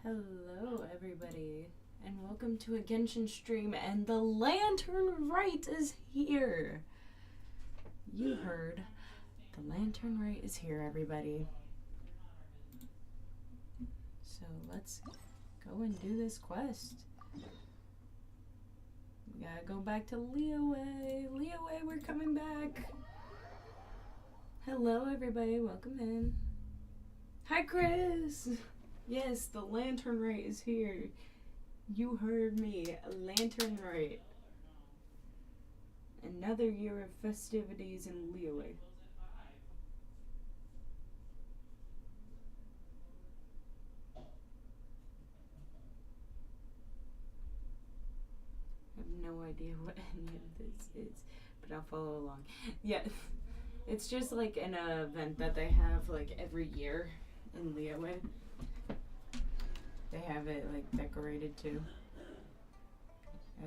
Hello everybody, and welcome to a Genshin stream, and the Lantern Rite is here! You heard. The Lantern Rite is here, everybody. So let's go and do this quest. We gotta go back to Liyue. Liyue, we're coming back! Hello everybody, welcome in. Hi Chris! Yes, the Lantern Rite is here. You heard me. A Lantern Rite. Another year of festivities in Liyue. I have no idea what any of this is, but I'll follow along. Yeah, it's just like an event that they have like every year in Liyue. They have it like decorated too.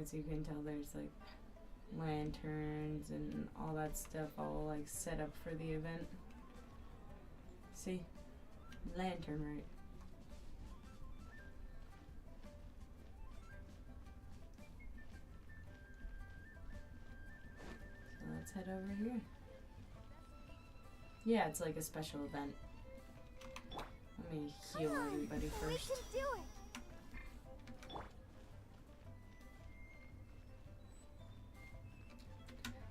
As you can tell, there's like lanterns and all that stuff all like set up for the event. See? Lantern Rite. So let's head over here. Yeah, it's like a special event. Let me heal everybody first. We can do it.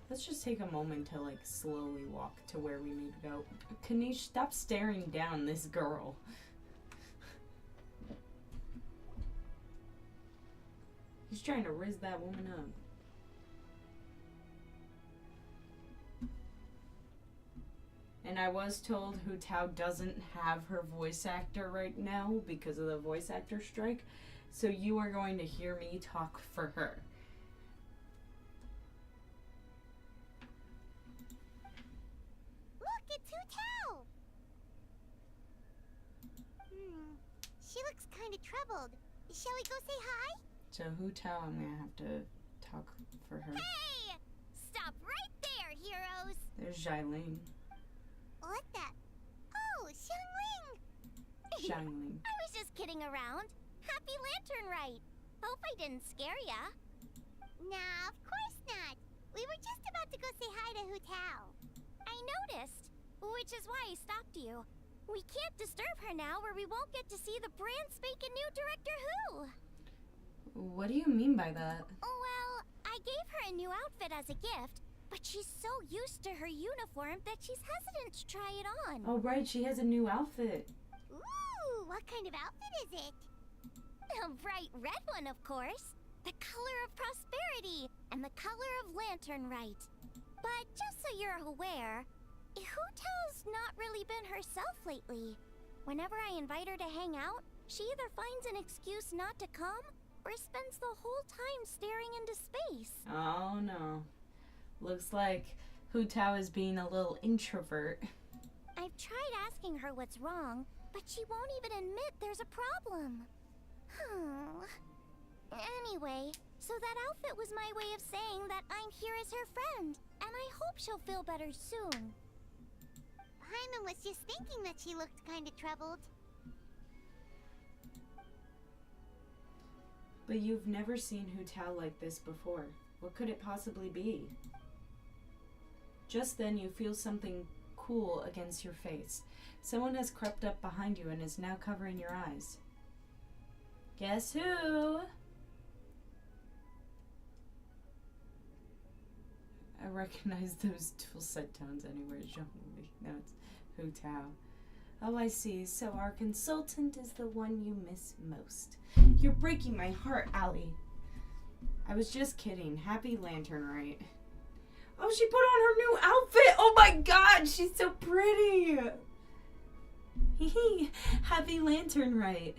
Let's just take a moment to like slowly walk to where we need to go. Kanish, stop staring down this girl. He's trying to riz that woman up. And I was told Hu Tao doesn't have her voice actor right now because of the voice actor strike. So you are going to hear me talk for her. Look, it's Hu Tao. She looks kind of troubled. Shall we go say hi? So Hu Tao, I'm going to have to talk for her. Hey! Stop right there, heroes! There's Xialing. What the? Oh, Xiangling! Xialing. I was just kidding around. Happy Lantern Rite. Hope I didn't scare ya. Nah, of course not. We were just about to go say hi to Hu Tao. I noticed, which is why I stopped you. We can't disturb her now or we won't get to see the brand spanking new Director Who. What do you mean by that? Well, I gave her a new outfit as a gift, but she's so used to her uniform that she's hesitant to try it on. Oh, right, she has a new outfit. Ooh, what kind of outfit is it? A bright red one, of course. The color of prosperity and the color of Lantern Rite. But just so you're aware, Hu Tao's not really been herself lately. Whenever I invite her to hang out, she either finds an excuse not to come or spends the whole time staring into space. Oh, no. Looks like Hu Tao is being a little introvert. I've tried asking her what's wrong, but she won't even admit there's a problem. Anyway, so that outfit was my way of saying that I'm here as her friend, and I hope she'll feel better soon. Paimon was just thinking that she looked kind of troubled. But you've never seen Hu Tao like this before. What could it possibly be? Just then you feel something cool against your face. Someone has crept up behind you and is now covering your eyes. Guess who? I recognize those dulcet tones anywhere, Jean-Louis. No, it's Hu Tao. Oh, I see. So our consultant is the one you miss most. You're breaking my heart, Allie. I was just kidding. Happy Lantern Rite. Oh, she put on her new outfit. Oh my god, she's so pretty. Hee Happy Lantern Rite.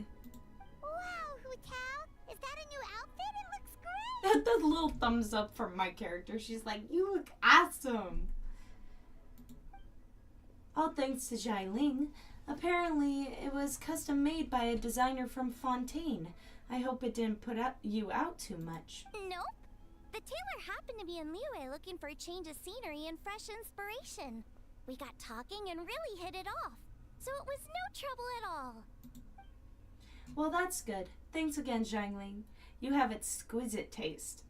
Wow, Hu Tao! Is that a new outfit? It looks great! The little thumbs up from my character. She's like, you look awesome. All thanks to Xialing. Apparently, it was custom made by a designer from Fontaine. I hope it didn't put you out too much. Nope. The tailor happened to be in Liyue looking for a change of scenery and fresh inspiration. We got talking and really hit it off. So it was no trouble at all. Well, that's good. Thanks again, Zhangling. You have exquisite taste.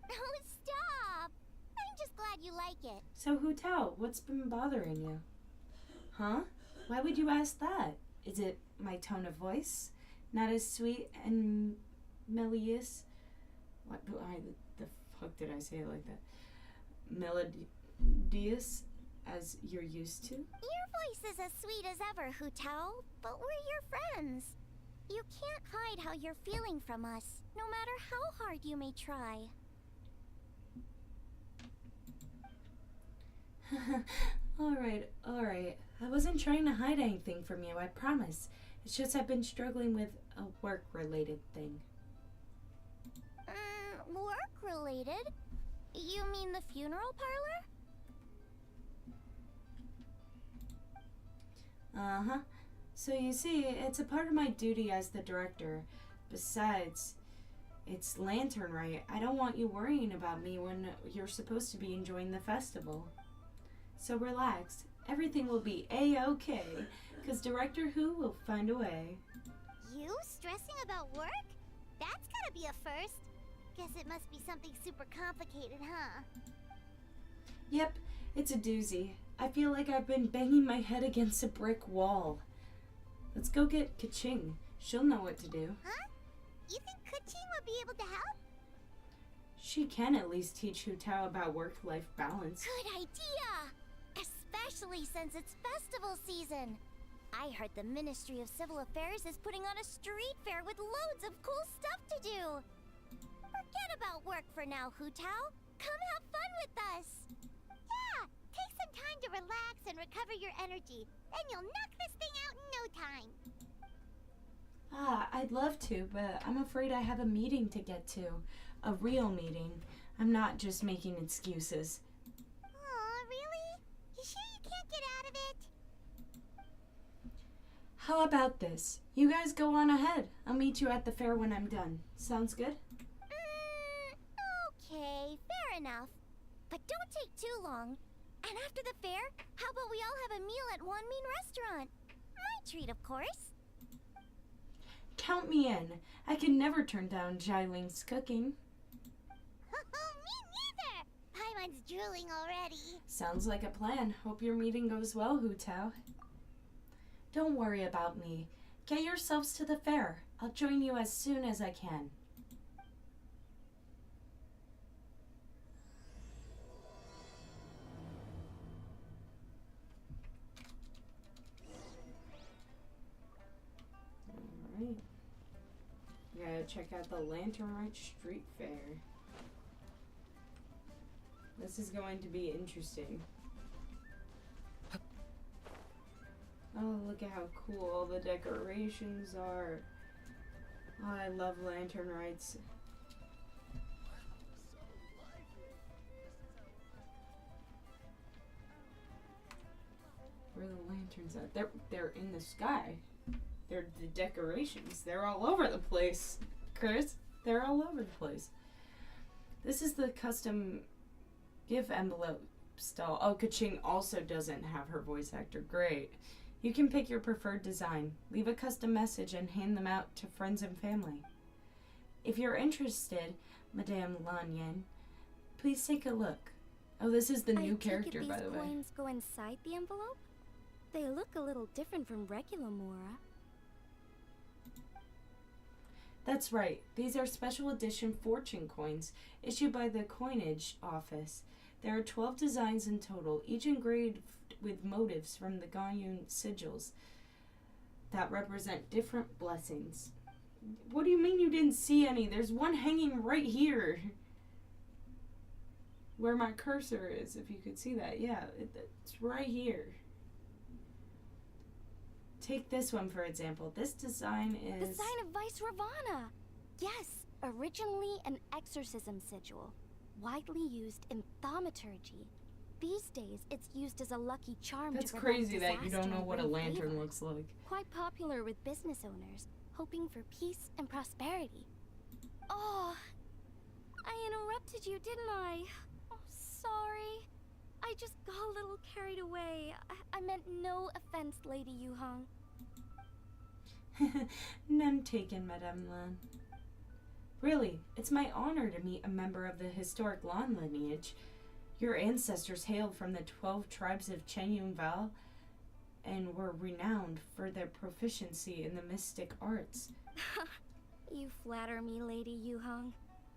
Oh, stop! I'm just glad you like it. So, Hu Tao, what's been bothering you? Huh? Why would you ask that? Is it my tone of voice? Not as sweet and melodious? What? The fuck did I say it like that? Melodious as you're used to? Your voice is as sweet as ever, Hu Tao, but we're your friends. You can't hide how you're feeling from us, no matter how hard you may try. Alright. I wasn't trying to hide anything from you, I promise. It's just I've been struggling with a work-related thing. Work-related? You mean the funeral parlor? Uh-huh. So you see, it's a part of my duty as the director. Besides, it's Lantern Rite. I don't want you worrying about me when you're supposed to be enjoying the festival. So relax. Everything will be A-okay, because Director Hu will find a way. You stressing about work? That's gotta be a first. Guess it must be something super complicated, huh? Yep, it's a doozy. I feel like I've been banging my head against a brick wall. Let's go get Kaching. She'll know what to do. Huh? You think Kuching would be able to help? She can at least teach Hu Tao about work-life balance. Good idea! Especially since it's festival season. I heard the Ministry of Civil Affairs is putting on a street fair with loads of cool stuff to do. Forget about work for now, Hu Tao. Come have fun with us. Yeah, take some time to relax and recover your energy. Then you'll knock this thing out in no time. I'd love to, but I'm afraid I have a meeting to get to. A real meeting. I'm not just making excuses. Aw, really? You sure you can't get out of it? How about this? You guys go on ahead. I'll meet you at the fair when I'm done. Sounds good? Okay, fair enough. But don't take too long. And after the fair, how about we all have a meal at Wanmin Restaurant? My treat, of course. Count me in. I can never turn down Jailing's cooking. Me neither! Paimon's drooling already. Sounds like a plan. Hope your meeting goes well, Hu Tao. Don't worry about me. Get yourselves to the fair. I'll join you as soon as I can. Alright. Gotta check out the Lantern Rite Street Fair. This is going to be interesting. Oh, look at how cool all the decorations are. Oh, I love Lantern Rites. Where are the lanterns at? They're in the sky. They're the decorations. They're all over the place, Chris. They're all over the place. This is the custom gift envelope style. Oh, Kaching also doesn't have her voice actor. Great. You can pick your preferred design, leave a custom message, and hand them out to friends and family. If you're interested, Madame Lanyan, please take a look. Oh, this is the new character, by the way. These coins go inside the envelope? They look a little different from regular Mora. That's right. These are special edition fortune coins issued by the coinage office. There are 12 designs in total, each engraved with motifs from the Ganyun sigils that represent different blessings. What do you mean you didn't see any? There's one hanging right here. Where my cursor is, if you could see that. Yeah, it's right here. Take this one, for example. This design is... The sign of Vice Ravana! Yes, originally an exorcism sigil, widely used in thaumaturgy. These days, it's used as a lucky charm That's to prevent crazy that you don't know disaster what a and lantern favor. looks like. Quite popular with business owners, hoping for peace and prosperity. Oh, I interrupted you, didn't I? Oh, sorry. I just got a little carried away. I meant no offense, Lady Yuhong. None taken, Madame Lan. Really, it's my honor to meet a member of the historic Lan lineage. Your ancestors hailed from the 12 tribes of Chenyun Val and were renowned for their proficiency in the mystic arts. You flatter me, Lady Yuhong.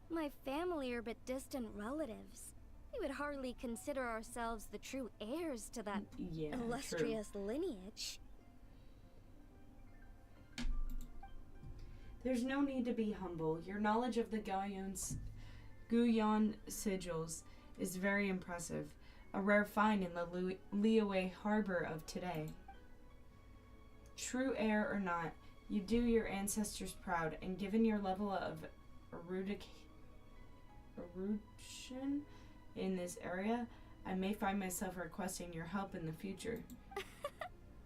My family are but distant relatives. We would hardly consider ourselves the true heirs to that illustrious lineage. There's no need to be humble. Your knowledge of the Guyon sigils is very impressive. A rare find in the Liyue harbor of today. True heir or not, you do your ancestors proud, and given your level of erudition in this area, I may find myself requesting your help in the future.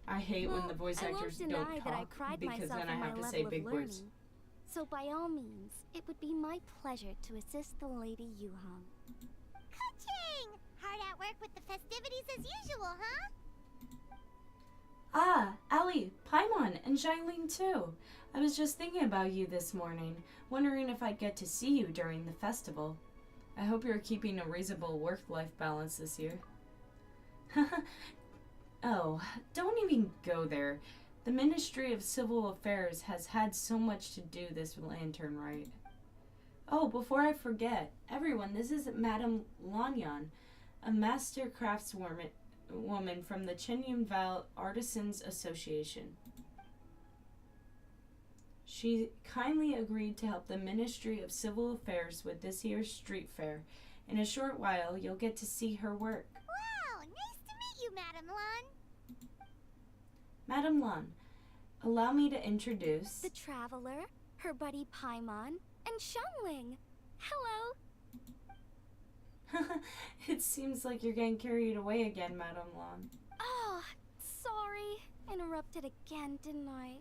I hate when the voice actors don't talk, because then I have to say big words. So by all means, it would be my pleasure to assist the Lady Yuhong. Ka-ching! Hard at work with the festivities as usual, huh? Ah, Ali, Paimon, and Xiaoling too. I was just thinking about you this morning, wondering if I'd get to see you during the festival. I hope you're keeping a reasonable work-life balance this year. Oh, don't even go there. The Ministry of Civil Affairs has had so much to do this lantern rite. Oh, before I forget, everyone, this is Madame Lanyan, a master craftswoman from the Chenyun Val Artisans Association. She kindly agreed to help the Ministry of Civil Affairs with this year's street fair. In a short while, you'll get to see her work. Wow, nice to meet you, Madame Lan. Madame Lan, allow me to introduce... The Traveler, her buddy Paimon, and Xiangling. Hello. It seems like you're getting carried away again, Madame Lan. Oh, sorry. Interrupted again, didn't I?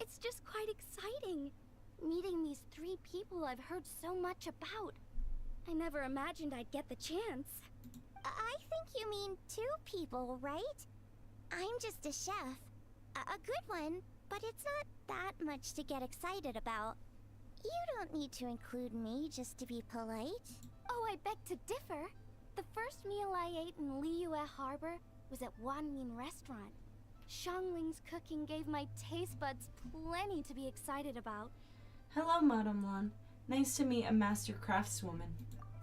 It's just quite exciting, meeting these 3 people I've heard so much about. I never imagined I'd get the chance. I think you mean 2 people, right? I'm just a chef. A good one, but it's not that much to get excited about. You don't need to include me just to be polite. Oh, I beg to differ. The first meal I ate in Liyue Harbor was at Wanmin Restaurant. Xiangling's cooking gave my taste buds plenty to be excited about. Hello, Madame Lan. Nice to meet a master craftswoman.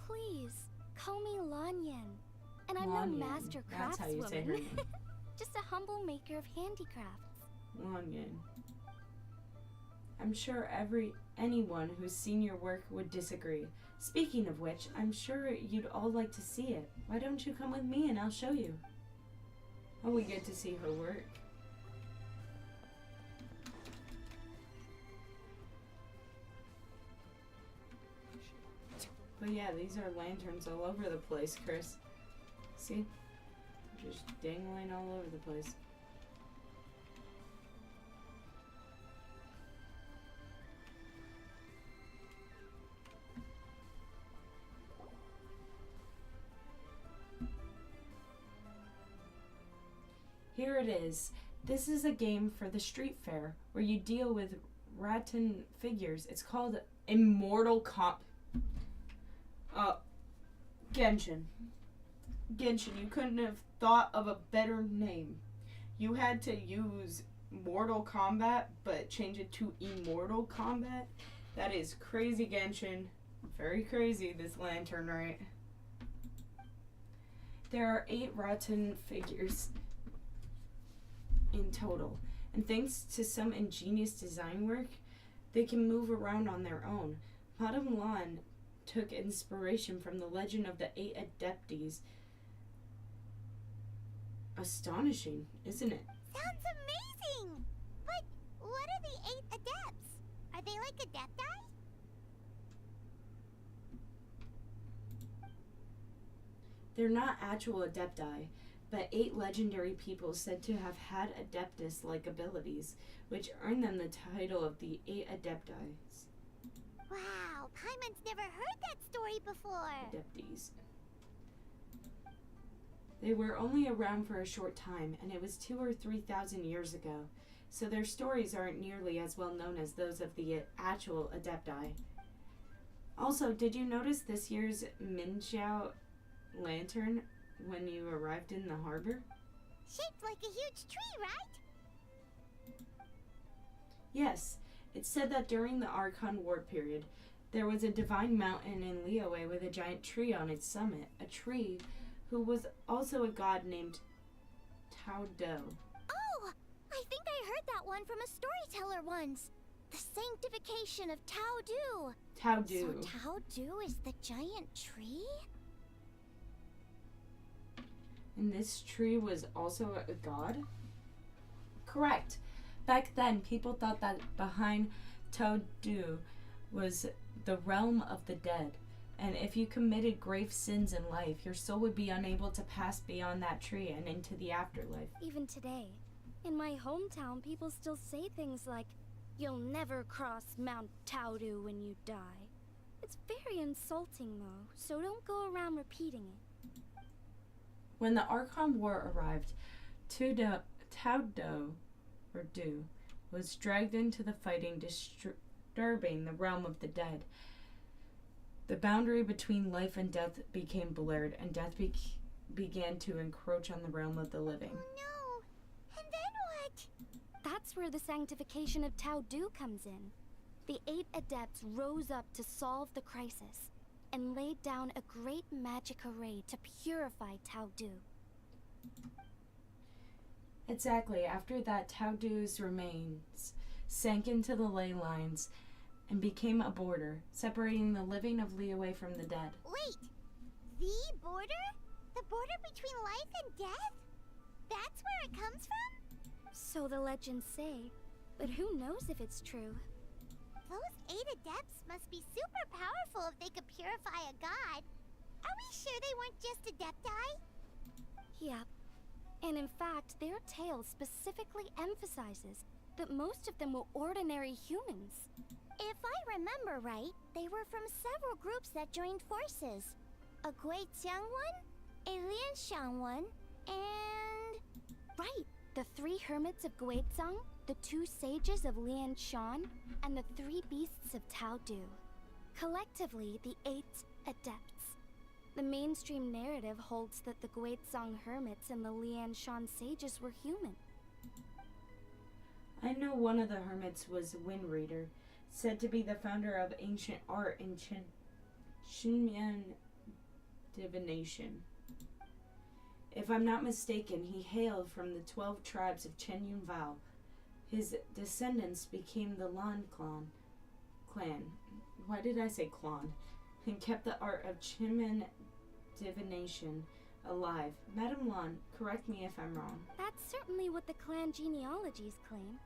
Please, call me Lanyan. And I'm Lanyan. no master That's how you say her craftswoman. name. Just a humble maker of handicrafts. Lanyan. I'm sure anyone who's seen your work would disagree. Speaking of which, I'm sure you'd all like to see it. Why don't you come with me and I'll show you? Oh, we get to see her work. But yeah, these are lanterns all over the place, Chris. See? Just dangling all over the place. Here it is. This is a game for the street fair where you deal with rattan figures. It's called Immortal Genshin. Genshin, you couldn't have thought of a better name. You had to use Mortal Kombat, but change it to Immortal Kombat. That is crazy, Genshin. Very crazy, this lantern, right? There are 8 rattan figures in total, and thanks to some ingenious design work, they can move around on their own. Madame Lan took inspiration from the legend of the 8 Adeptes. Astonishing, isn't it? Sounds amazing! But what are the 8 adepts? Are they like adepti? They're not actual adepti, but 8 legendary people said to have had adeptus-like abilities, which earned them the title of the 8 Adeptis. Wow, Paimon's never heard that story before. Adeptes. They were only around for a short time, and it was 2,000 or 3,000 years ago, so their stories aren't nearly as well known as those of the actual Adepti. Also, did you notice this year's Minxiao lantern when you arrived in the harbor? Shaped like a huge tree, right? Yes, it said that during the Archon War period, there was a divine mountain in Liyue with a giant tree on its summit, a tree who was also a god named Tao Do. Oh, I think I heard that one from a storyteller once. The sanctification of Tao Du. Tao Do. So Tao Du is the giant tree? And this tree was also a god? Correct. Back then, people thought that behind Tao Do was the realm of the dead. And if you committed grave sins in life, your soul would be unable to pass beyond that tree and into the afterlife. Even today, in my hometown, people still say things like, "You'll never cross Mount Taudu when you die." It's very insulting, though, so don't go around repeating it. When the Archon War arrived, Tao Do was dragged into the fighting, disturbing the realm of the dead. The boundary between life and death became blurred, and death began to encroach on the realm of the living. Oh no! And then what? That's where the sanctification of Tao Du comes in. The 8 adepts rose up to solve the crisis and laid down a great magic array to purify Tao Du. Exactly. After that, Tao Du's remains sank into the ley lines and became a border, separating the living of Liyue from the dead. Wait! The border? The border between life and death? That's where it comes from? So the legends say, but who knows if it's true? Those 8 adepts must be super powerful if they could purify a god. Are we sure they weren't just adepti? Yep. And in fact, their tale specifically emphasizes that most of them were ordinary humans. If I remember right, they were from several groups that joined forces. A Guixiang one, a Lianxiang one, and... Right, the 3 hermits of Guizhang, the 2 sages of Lianshan, and the 3 beasts of Tao Du. Collectively, the 8 adepts. The mainstream narrative holds that the Guizhang hermits and the Lianshan sages were human. I know one of the hermits was Wind Reader, said to be the founder of ancient art in Xinyan divination. If I'm not mistaken, he hailed from the 12 tribes of Chen Yunvao. His descendants became the Lan clan. Why did I say clan? And kept the art of Qinmen divination alive. Madame Lan, correct me if I'm wrong. That's certainly what the clan genealogies claim.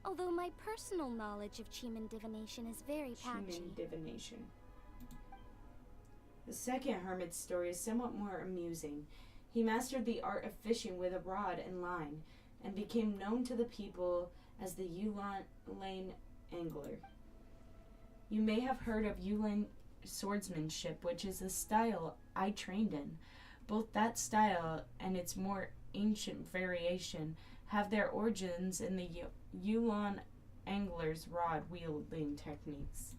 Although my personal knowledge of Qinmen divination is very patchy. Qinmen divination. The second hermit's story is somewhat more amusing. He mastered the art of fishing with a rod and line, and became known to the people as the Yulan Lane Angler. You may have heard of Yulan swordsmanship, which is a style I trained in. Both that style and its more ancient variation have their origins in the Yulan angler's rod wielding techniques.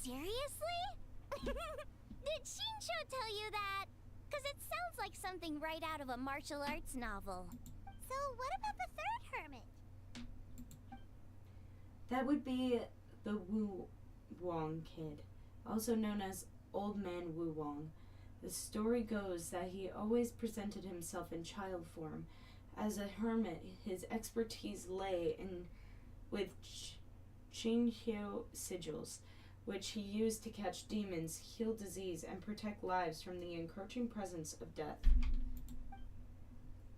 Seriously? Did Shinsho tell you that? Because it sounds like something right out of a martial arts novel. So what about the 3rd hermit? That would be the Wu Wong kid, also known as Old Man Wu Wong. The story goes that he always presented himself in child form. As a hermit, his expertise lay with Qingqiu sigils, which he used to catch demons, heal disease, and protect lives from the encroaching presence of death.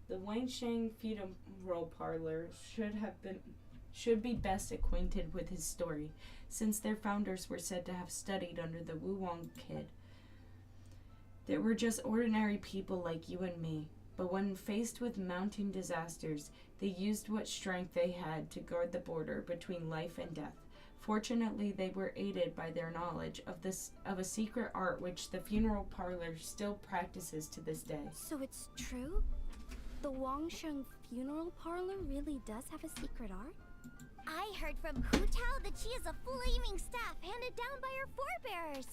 The Wangshang funeral parlor should be best acquainted with his story, since their founders were said to have studied under the Wu Wong kid. They were just ordinary people like you and me, but when faced with mounting disasters, they used what strength they had to guard the border between life and death, Fortunately, they were aided by their knowledge of a secret art which the funeral parlor still practices to this day. So it's true? The Wangsheng funeral parlor really does have a secret art? I heard from Hu Tao that she has a flaming staff handed down by her forebears.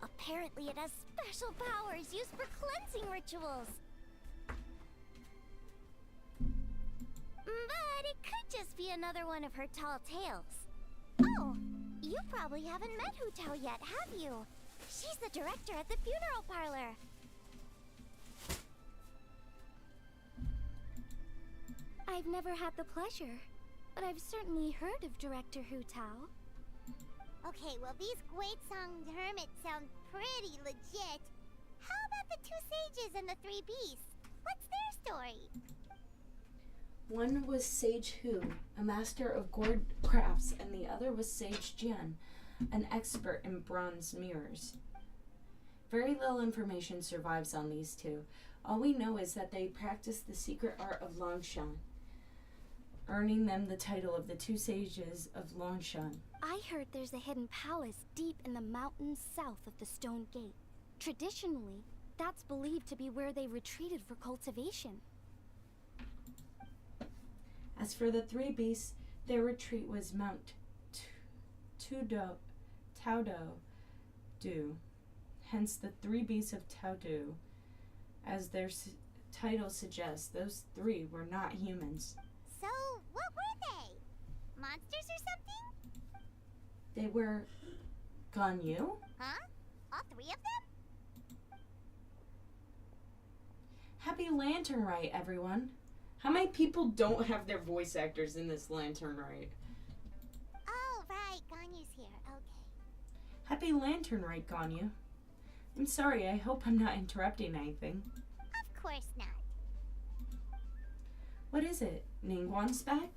Apparently it has special powers used for cleansing rituals. But it could just be another one of her tall tales. Oh, you probably haven't met Hu Tao yet, have you? She's the director at the funeral parlor. I've never had the pleasure, but I've certainly heard of Director Hu Tao. Okay, well these Guizhong hermits sound pretty legit. How about the two sages and the three beasts? What's their story? One was Sage Hu, a master of gourd crafts, and the other was Sage Jian, an expert in bronze mirrors. Very little information survives on these two. All we know is that they practice the secret art of Longshan, earning them the title of the two sages of Longshan. I heard there's a hidden palace deep in the mountains south of the Stone Gate. Traditionally, that's believed to be where they retreated for cultivation. As for the three beasts, their retreat was Mount Taodo, hence the three beasts of Taodo. As their title suggests, those three were not humans. So, what were they? Monsters or something? They were Ganyu, Huh? All three of them? Happy Lantern Rite, everyone. How many people don't have their voice actors in this Lantern Rite? Oh, right. Ganyu's here. Okay. Happy Lantern Rite, Ganyu. I'm sorry, I hope I'm not interrupting anything. Of course not. What is it? Ningguang's back?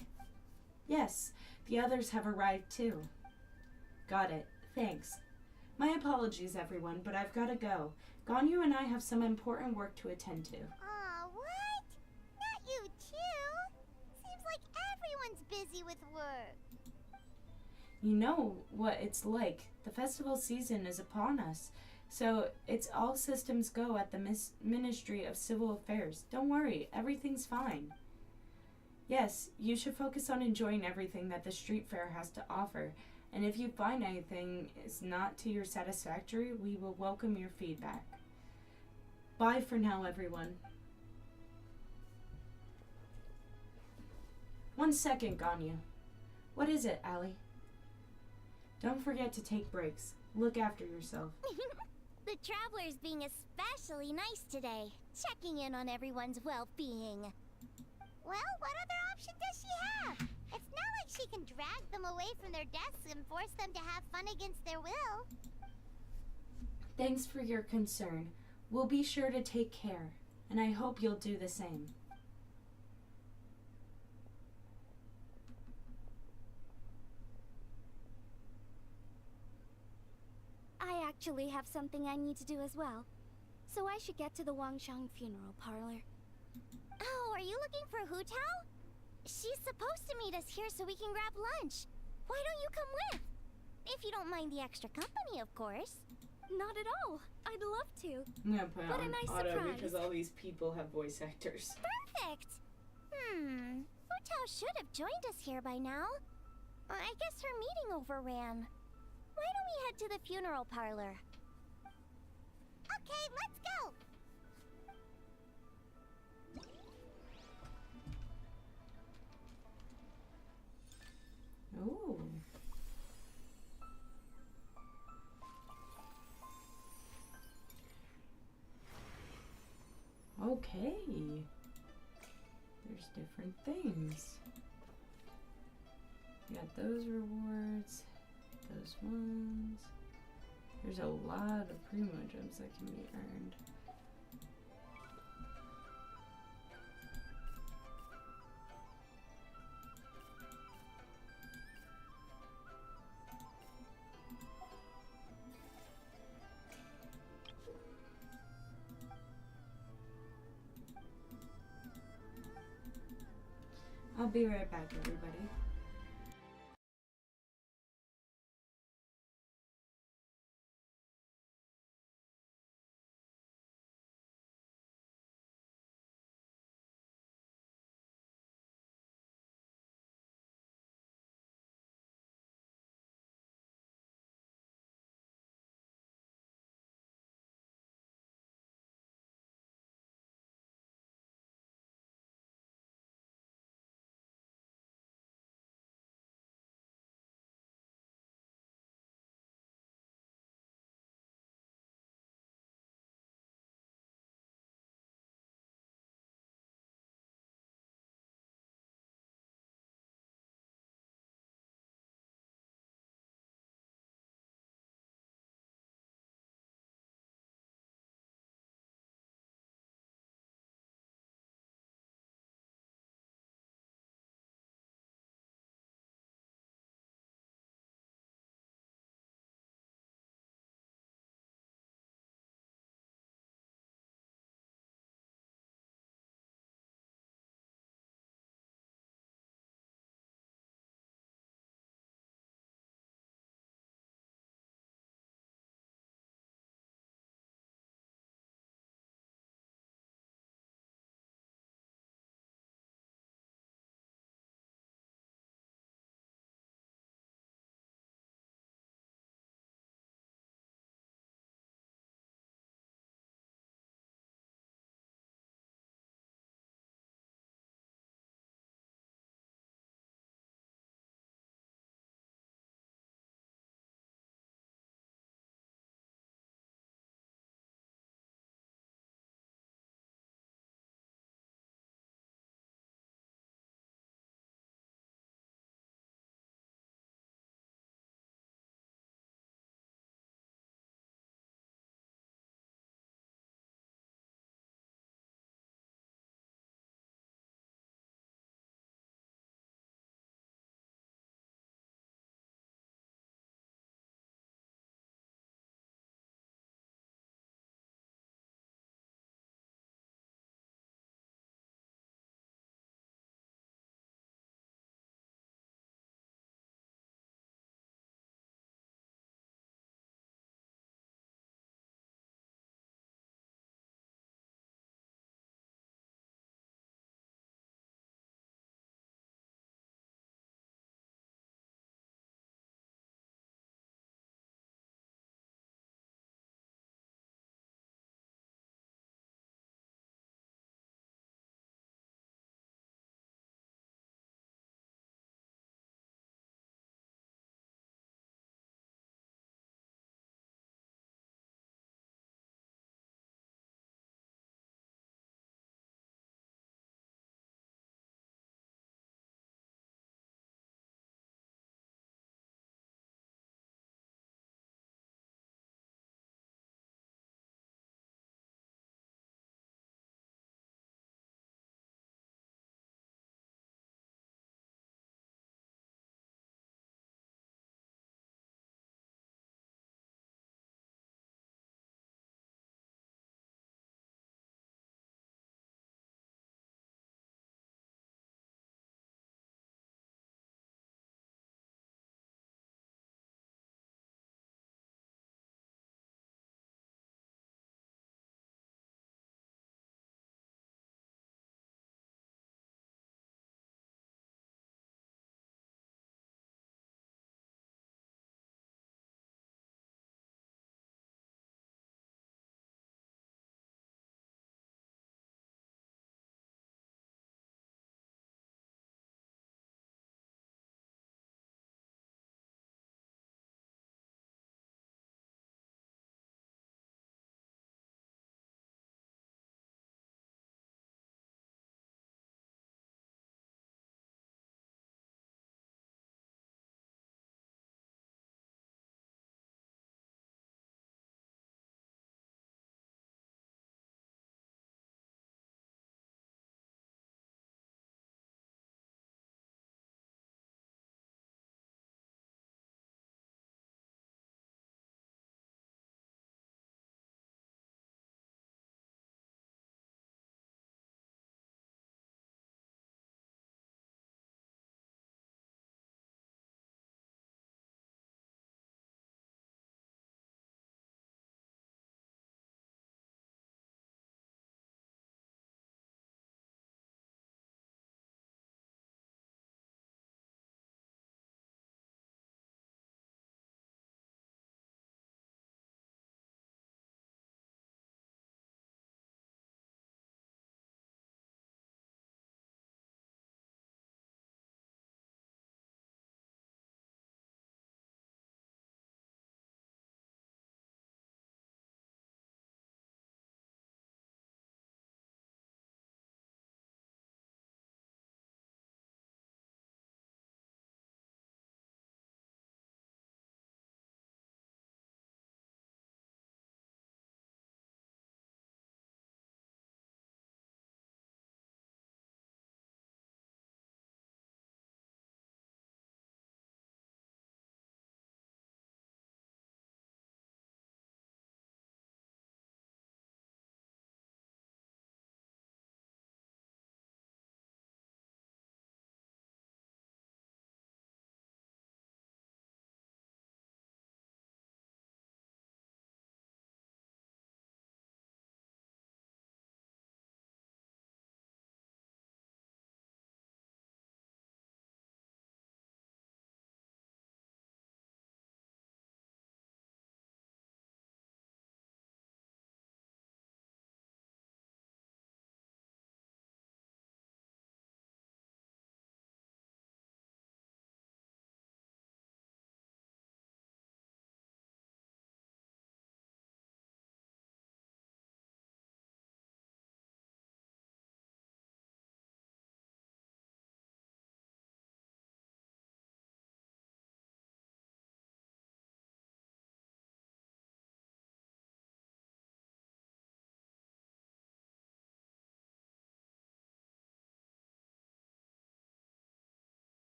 Yes, the others have arrived too. Got it. Thanks. My apologies, everyone, but I've got to go. Ganyu and I have some important work to attend to. Aw, what? Not you too? Seems like everyone's busy with work. You know what it's like. The festival season is upon us. So it's all systems go at the Ministry of Civil Affairs. Don't worry, everything's fine. Yes, you should focus on enjoying everything that the street fair has to offer. And if you find anything is not to your satisfactory, we will welcome your feedback. Bye for now, everyone. 1 second, Ganyu. What is it, Allie? Don't forget to take breaks. Look after yourself. The traveler's being especially nice today, checking in on everyone's well-being. Well, what other option does she have? It's not like she can drag them away from their desks and force them to have fun against their will. Thanks for your concern. We'll be sure to take care, and I hope you'll do the same. I actually have something I need to do as well. So I should get to the Wangsheng funeral parlor. Oh, are you looking for Hu Tao? She's supposed to meet us here so we can grab lunch. Why don't you come with? If you don't mind the extra company, of course. Not at all. I'd love to. I'm gonna put What it a on nice auto surprise. because all these people have voice actors. Perfect. Hu Tao should have joined us here by now. I guess her meeting overran. Why don't we head to the funeral parlor? Okay, let's go. Ooh. Okay. There's different things. You got those rewards, those ones. There's a lot of primo gems that can be earned. I'll be right back, everybody.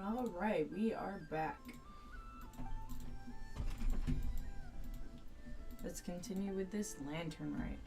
Alright, we are back. Let's continue with this lantern rite.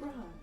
Bruh.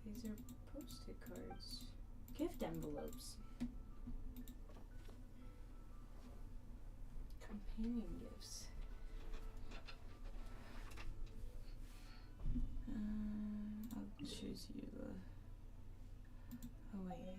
These are post-it cards. Gift envelopes. Companion gifts. I'll choose you. Oh wait.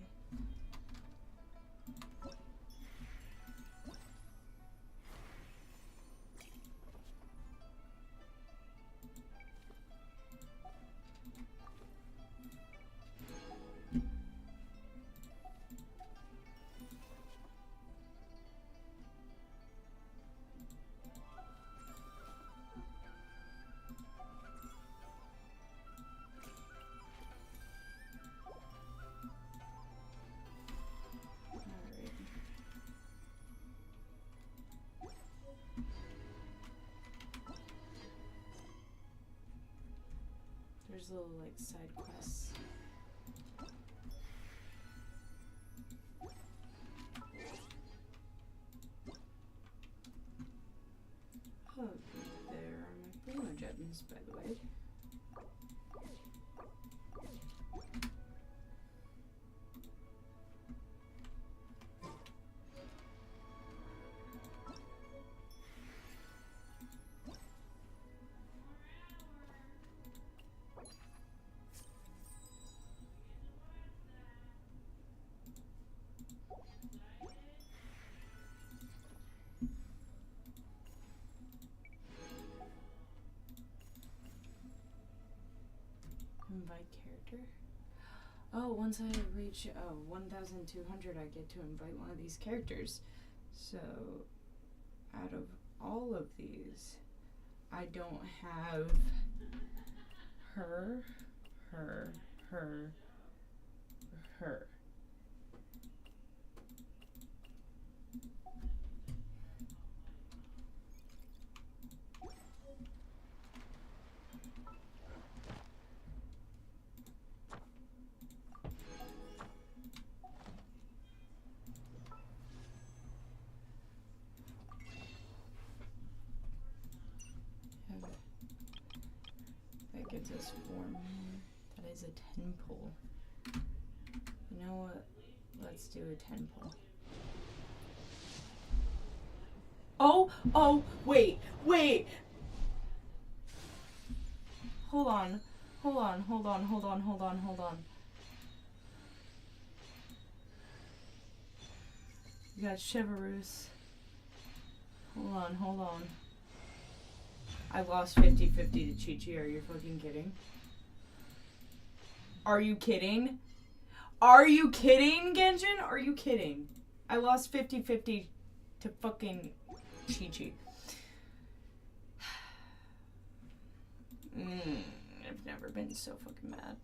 There's little like side quests. Oh, there are my primo gems, by the way. Invite character. Oh, once I reach 1,200, I get to invite one of these characters. So, out of all of these, I don't have her. That gives us 4 more. That is a 10 pull. You know what? Let's do a 10 pull. Oh, wait. Hold on. We got Cheverus. Hold on. I lost 50-50 to Chi-Chi. Are you fucking kidding? Are you kidding, Genshin? Are you kidding? I lost 50-50 to fucking Chi-Chi. I've never been so fucking mad.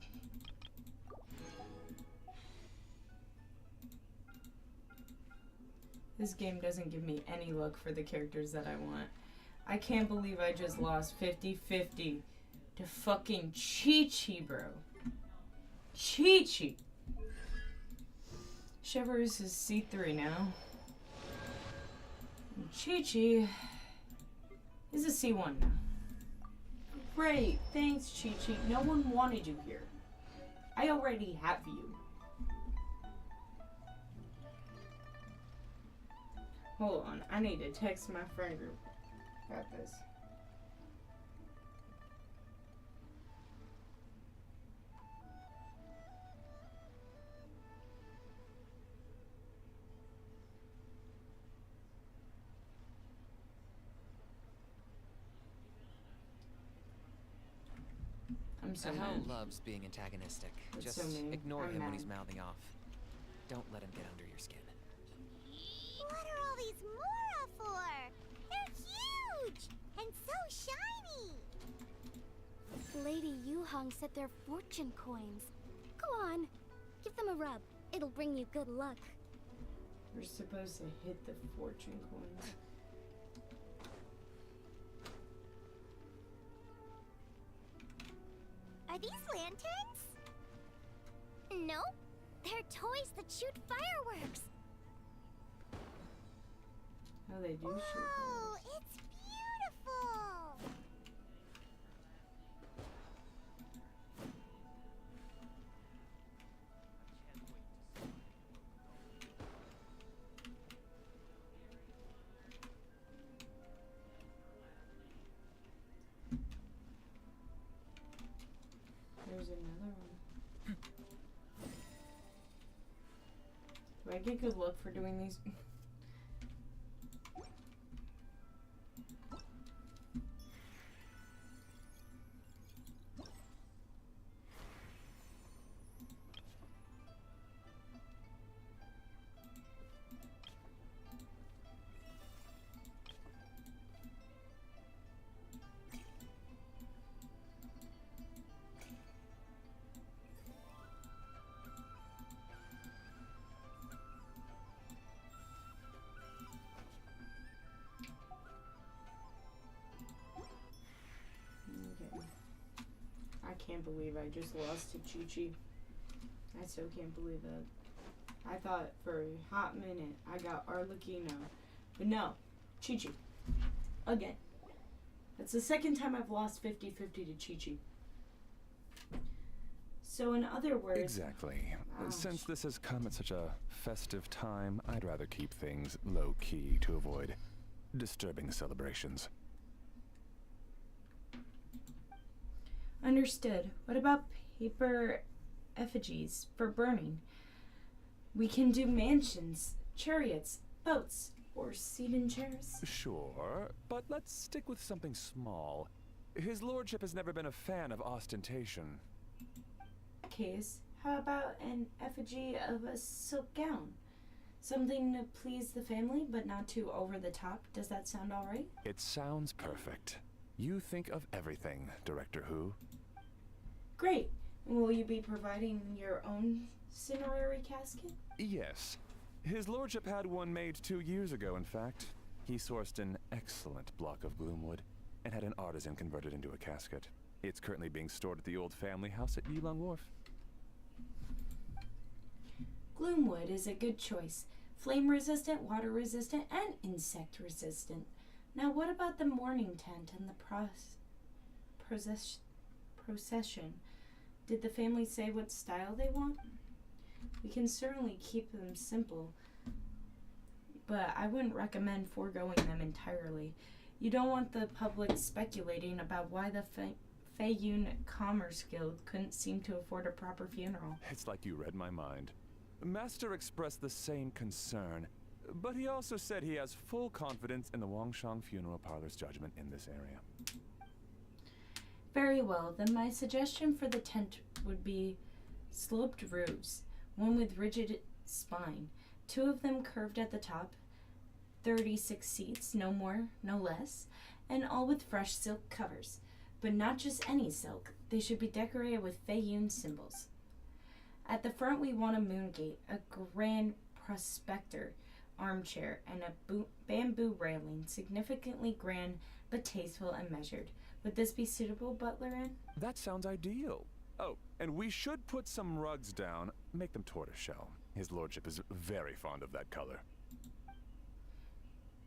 This game doesn't give me any luck for the characters that I want. I can't believe I just lost 50-50 to fucking Chi-Chi, bro. Chi-Chi. Cheverus is C3 now. And Chi-Chi is a C1 now. Great, thanks, Chi-Chi. No one wanted you here. I already have you. Hold on, I need to text my friend group about this. I'm so Hal mad. loves being antagonistic. That's Just so mean. ignore I'm him when mad. he's mouthing off. Don't let him get under your skin. What are all these Mora for? They're huge and so shiny. Lady Yuhong said they're fortune coins. Go on, give them a rub. It'll bring you good luck. We're supposed to hit the fortune coins. Are these lanterns? Nope. They're toys that shoot fireworks. Oh, they do shoot Whoa, fireworks. it's beautiful. There's another one. Do I get good luck for doing these? can't believe I just lost to Chi-Chi. I still can't believe that. I thought for a hot minute I got Arlecchino. But no, Chi-Chi. Again. That's the second time I've lost 50-50 to Chi-Chi. So in other words... Exactly. Since this has come at such a festive time, I'd rather keep things low-key to avoid disturbing celebrations. Understood. What about paper effigies for burning? We can do mansions, chariots, boats, or seat-in chairs. Sure, but let's stick with something small. His lordship has never been a fan of ostentation. Case, how about an effigy of a silk gown? Something to please the family, but not too over the top. Does that sound alright? It sounds perfect. You think of everything, Director Who. Great. And will you be providing your own cinerary casket? Yes. His lordship had one made 2 years ago, in fact. He sourced an excellent block of gloomwood and had an artisan convert it into a casket. It's currently being stored at the old family house at Yulong Wharf. Gloomwood is a good choice. Flame resistant, water resistant, and insect resistant. Now what about the mourning tent and the procession? Did the family say what style they want? We can certainly keep them simple, but I wouldn't recommend foregoing them entirely. You don't want the public speculating about why the Feiyun Commerce Guild couldn't seem to afford a proper funeral. It's like you read my mind. Master expressed the same concern, but he also said he has full confidence in the Wangshang Funeral Parlor's judgment in this area. Very well, then my suggestion for the tent would be sloped roofs, one with rigid spine, 2 of them curved at the top, 36 seats, no more, no less, and all with fresh silk covers. But not just any silk, they should be decorated with Feiyun symbols. At the front we want a moongate, a grand prospector armchair, and a bamboo railing, significantly grand but tasteful and measured. Would this be suitable, Butler Ann? That sounds ideal. Oh, and we should put some rugs down, make them tortoiseshell. His lordship is very fond of that color.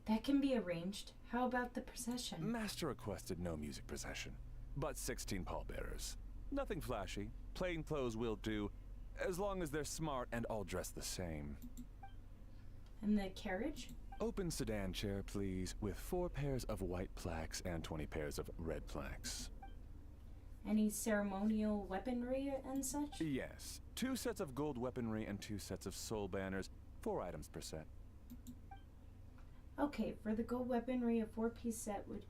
That can be arranged. How about the procession? Master requested no music procession, but 16 pallbearers. Nothing flashy. Plain clothes will do, as long as they're smart and all dressed the same. And the carriage? Open sedan chair, please, with 4 pairs of white plaques and 20 pairs of red plaques. Any ceremonial weaponry and such? Yes. 2 sets of gold weaponry and 2 sets of soul banners, 4 items per set. Okay, for the gold weaponry, a 4-piece set would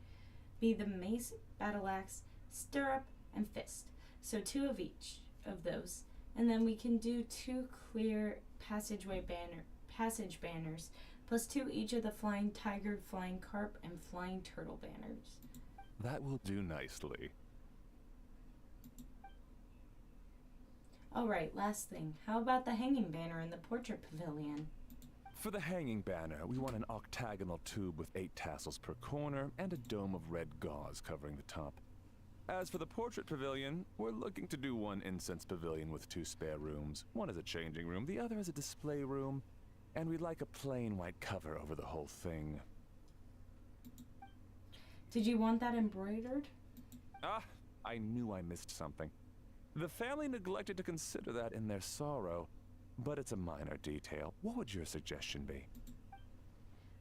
be the mace, battle axe, stirrup, and fist. So 2 of each of those. And then we can do 2 clear passage banners, plus 2 each of the flying tiger, flying carp, and flying turtle banners. That will do nicely. Alright, last thing. How about the hanging banner in the portrait pavilion? For the hanging banner, we want an octagonal tube with 8 tassels per corner and a dome of red gauze covering the top. As for the portrait pavilion, we're looking to do one incense pavilion with 2 spare rooms. One as a changing room, the other as a display room. And we'd like a plain white cover over the whole thing. Did you want that embroidered? Ah, I knew I missed something. The family neglected to consider that in their sorrow, but it's a minor detail. What would your suggestion be?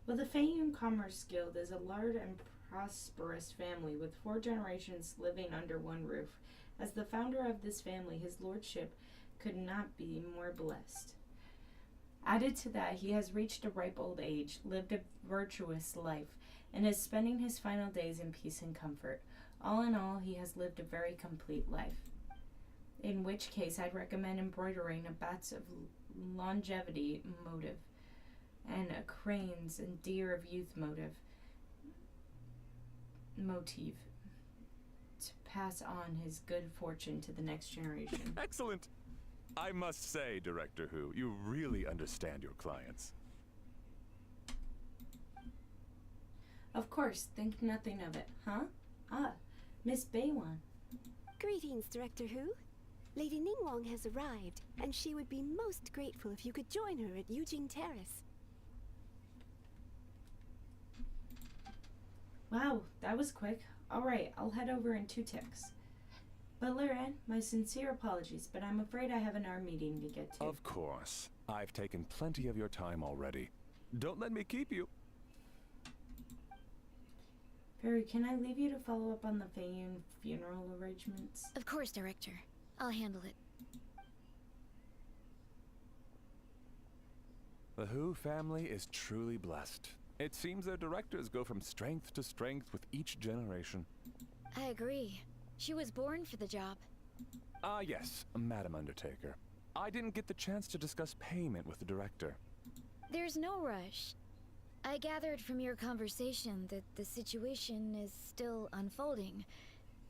Well, the Feiyun Commerce Guild is a large and prosperous family with 4 generations living under one roof. As the founder of this family, his lordship could not be more blessed. Added to that, he has reached a ripe old age, lived a virtuous life, and is spending his final days in peace and comfort. All in all, he has lived a very complete life. In which case, I'd recommend embroidering a bats of longevity motive and a cranes and deer of youth motif to pass on his good fortune to the next generation. Excellent! I must say, Director Who, you really understand your clients. Of course, think nothing of it, huh? Ah, Miss Baywan. Greetings, Director Hu. Lady Ningguang has arrived, and she would be most grateful if you could join her at Yujing Terrace. Wow, that was quick. Alright, I'll head over in 2 ticks. But Luran, my sincere apologies, but I'm afraid I have an arm meeting to get to. Of course. I've taken plenty of your time already. Don't let me keep you. Perry, can I leave you to follow up on the Feiyun funeral arrangements? Of course, Director. I'll handle it. The Hu family is truly blessed. It seems their directors go from strength to strength with each generation. I agree. She was born for the job. Ah, yes, Madam Undertaker. I didn't get the chance to discuss payment with the director. There's no rush. I gathered from your conversation that the situation is still unfolding.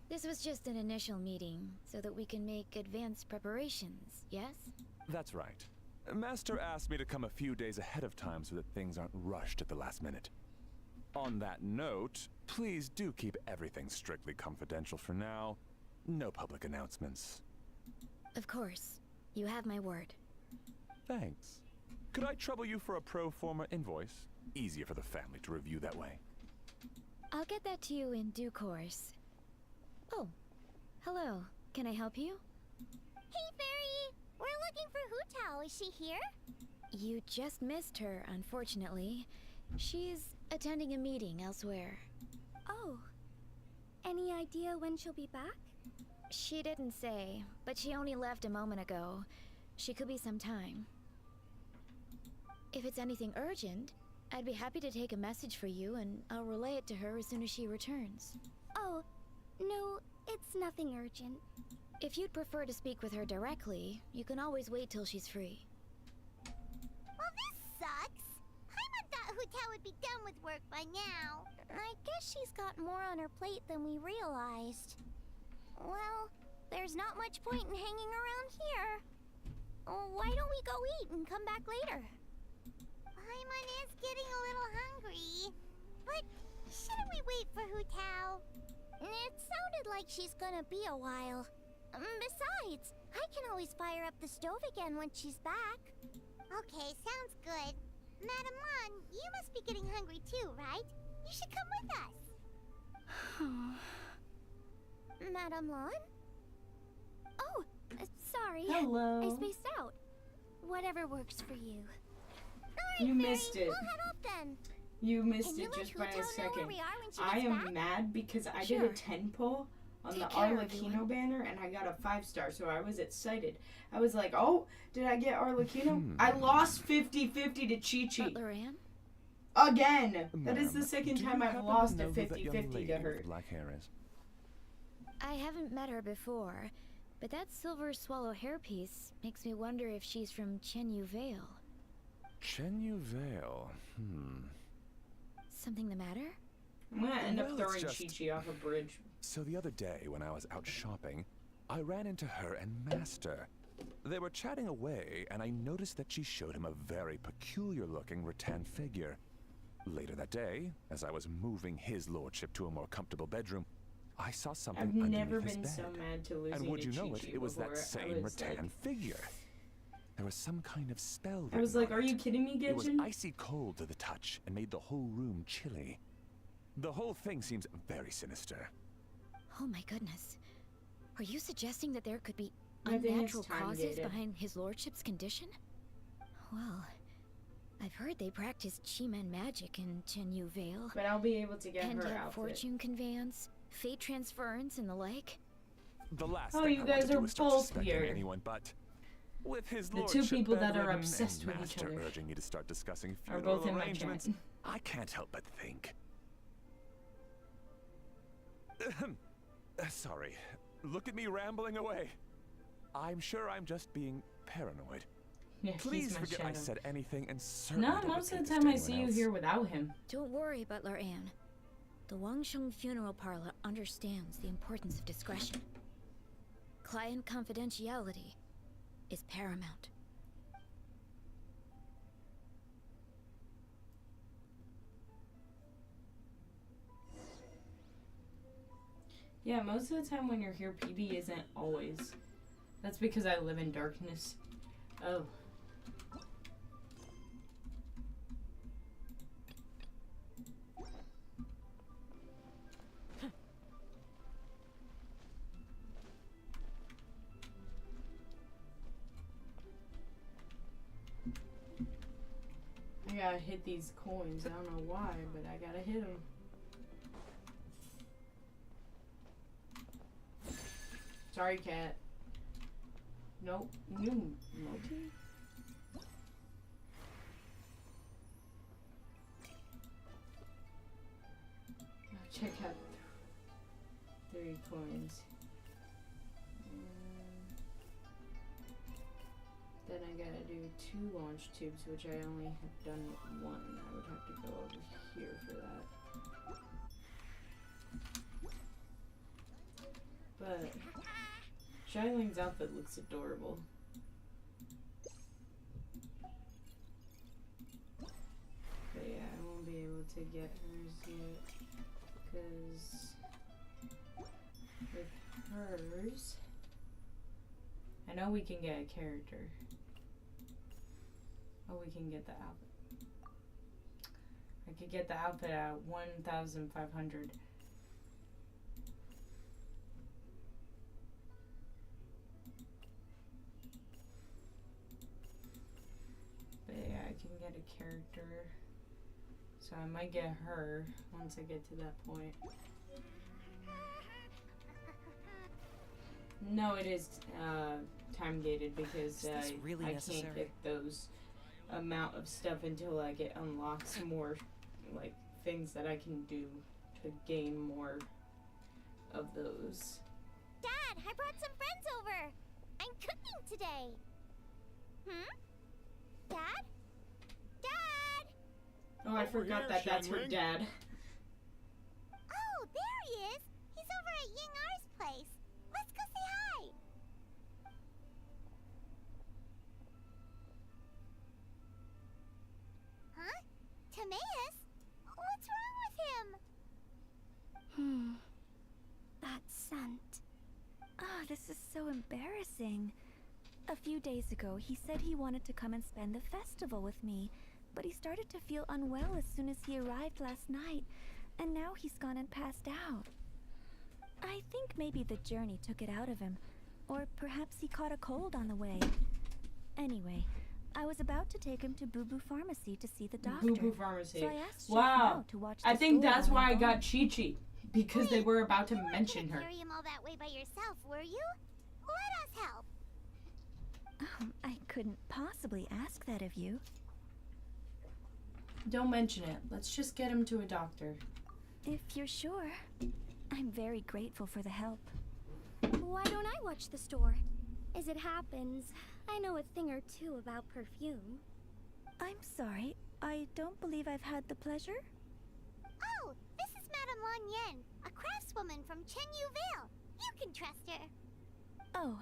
This was just an initial meeting, so that we can make advanced preparations, yes? That's right. Master asked me to come a few days ahead of time so that things aren't rushed at the last minute. On that note, please do keep everything strictly confidential for now. No public announcements. Of course. You have my word. Thanks. Could I trouble you for a pro forma invoice? Easier for the family to review that way. I'll get that to you in due course. Oh, hello. Can I help you? Hey, Fairy! We're looking for Hu Tao. Is she here? You just missed her, unfortunately. She's attending a meeting elsewhere. Oh. Any idea when she'll be back? She didn't say, but she only left a moment ago. She could be some time. If it's anything urgent, I'd be happy to take a message for you and I'll relay it to her as soon as she returns. Oh, no, it's nothing urgent. If you'd prefer to speak with her directly, you can always wait till she's free. Well, this sucks. Paimon thought Hu Tao would be done with work by now. I guess she's got more on her plate than we realized. Well, there's not much point in hanging around here. Why don't we go eat and come back later? Paimon is getting a little hungry. But shouldn't we wait for Hu Tao? It sounded like she's gonna be a while. Besides, I can always fire up the stove again when she's back. Okay, sounds good. Madam Lan, you must be getting hungry too, right? You should come with us. Madam Lan? Oh, sorry. Hello. I spaced out. Whatever works for you. You missed it. We'll head off then. You missed Can you it let just Hu by Tao a know where second. we are when she I gets am back? mad because I did Sure. a 10 pull on Take the care, Arlecchino everyone. banner and I got a 5-star, so I was excited. I was like, oh, did I get Arlecchino? I lost 50-50 to Chi-Chi. Butler Ann? Again! That is the Ma'am, second do you time I've happen to lost a know who that young 50-50 lady to with her. black hair is? I haven't met her before, but that silver swallow hairpiece makes me wonder if she's from Chenyu Vale. Chenyu Vale. Something the matter? I'm gonna end up Well, it's throwing just- Chi-Chi off a bridge. So the other day when I was out shopping, I ran into her and Master. They were chatting away, and I noticed that she showed him a very peculiar-looking rattan figure. Later that day, as I was moving his lordship to a more comfortable bedroom, I saw something I've underneath never his been bed. so mad to losing And would to you know Chi-Chi it was before. that same I was rattan like, figure. There was some kind of spell I was written like, on are you it. kidding me, It was Genshin? icy cold to the touch and made the whole room chilly. The whole thing seems very sinister. Oh my goodness. Are you suggesting that there could be I think it's unnatural time causes dated. behind his lordship's condition? Well, I've heard they practice Chi-Man magic in Chenyu Vale. But I'll be able to get her Pendant outfit. fortune conveyance, fate transference, and the like. The last Oh, thing you I guys want to do are is start both suspecting here. anyone but with his The two lordship people that are bedridden obsessed and with each Master other urging me to start discussing are funeral both in my arrangements, chat. I can't help but think. Sorry. Look at me rambling away. I'm sure I'm just being paranoid. Yeah, he's Please my forget I shadow. said anything and certainly No, don't most of repeat the this time to I see anyone you else. here without him. Don't worry, Butler Ann. The Wangsheng Funeral Parlor understands the importance of discretion. Client confidentiality is paramount. Yeah, most of the time when you're here, PB isn't always. That's because I live in darkness. Oh. I gotta hit these coins. I don't know why, but I gotta hit them. Sorry, cat. Nope. New multi? Check out 3 coins. Then I gotta do 2 launch tubes, which I only have done 1. I would have to go over here for that. But Shiling's outfit looks adorable. But yeah, I won't be able to get hers yet. Because with hers, I know we can get a character. Oh, we can get the outfit. I could get the outfit at 1,500. But yeah, I can get a character. So I might get her once I get to that point. No, it is time gated because really I necessary? can't get those amount of stuff until I get unlocks more like things that I can do to gain more of those. Dad, I brought some friends over. I'm cooking today. Dad? Dad? Oh, I forgot that that's her dad. Oh, there he is. He's over at Ying-Ar's place. Let's go say hi. Huh? Timaeus? What's wrong with him? That scent. Oh, this is so embarrassing. A few days ago, he said he wanted to come and spend the festival with me, but he started to feel unwell as soon as he arrived last night, and now he's gone and passed out. I think maybe the journey took it out of him, or perhaps he caught a cold on the way. Anyway, I was about to take him to Boo Boo Pharmacy to see the doctor. Boo Boo Pharmacy. So I asked Wow. Chef to watch I the think store that's while why I I'm got gone. Chi-Chi. Because they were about to mention her. Carry him all that way by yourself, were you? Let us help. I couldn't possibly ask that of you. Don't mention it. Let's just get him to a doctor. If you're sure. I'm very grateful for the help. Why don't I watch the store? As it happens, I know a thing or two about perfume. I'm sorry, I don't believe I've had the pleasure. Oh, this is Madame Lan Yen, a craftswoman from Chenyu Vale. You can trust her. Oh,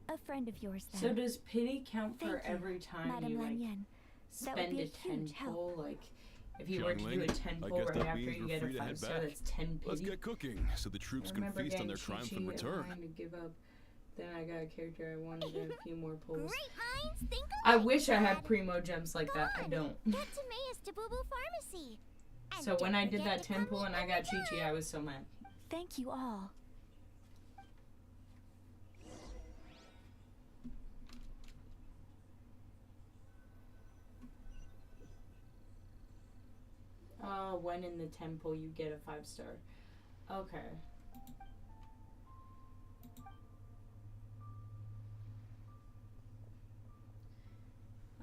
a friend of yours then. So does pity count for Thank you, every time Madame you Lan like Yen. That would spend be a a huge 10 help. pull? Like if you were to do a Xiangling, 10 I pull guess right that after means you we're get free a to 5 head star, back. that's 10 Let's pity. get cooking so the troops I can remember feast on their getting triumphant Chi-Chi return. and wanting to give up. Then I got a character I wanted a few more pulls. Great minds think I alike, wish I had Dad. primo gems like that. I Come don't. on, Get Timaeus to Boo Boo Pharmacy. And So when don't I did forget that to 10 come pull meet and I me got with Chi-Chi, Dad. I was so mad. Thank you all. When in the temple you get a 5 star. Okay.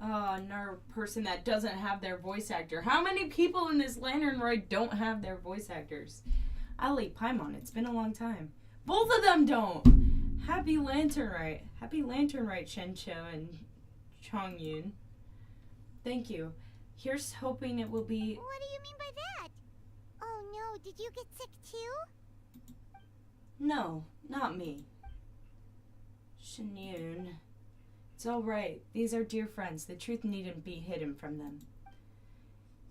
Another person that doesn't have their voice actor. How many people in this Lantern Rite don't have their voice actors? Ali, Paimon, it's been a long time. Both of them don't! Happy Lantern Rite. Happy Lantern Rite, Shencho and Chongyun. Thank you. Here's hoping it will be... What do you mean by that? Oh no, did you get sick too? No, not me. Shenyun. It's all right. These are dear friends. The truth needn't be hidden from them.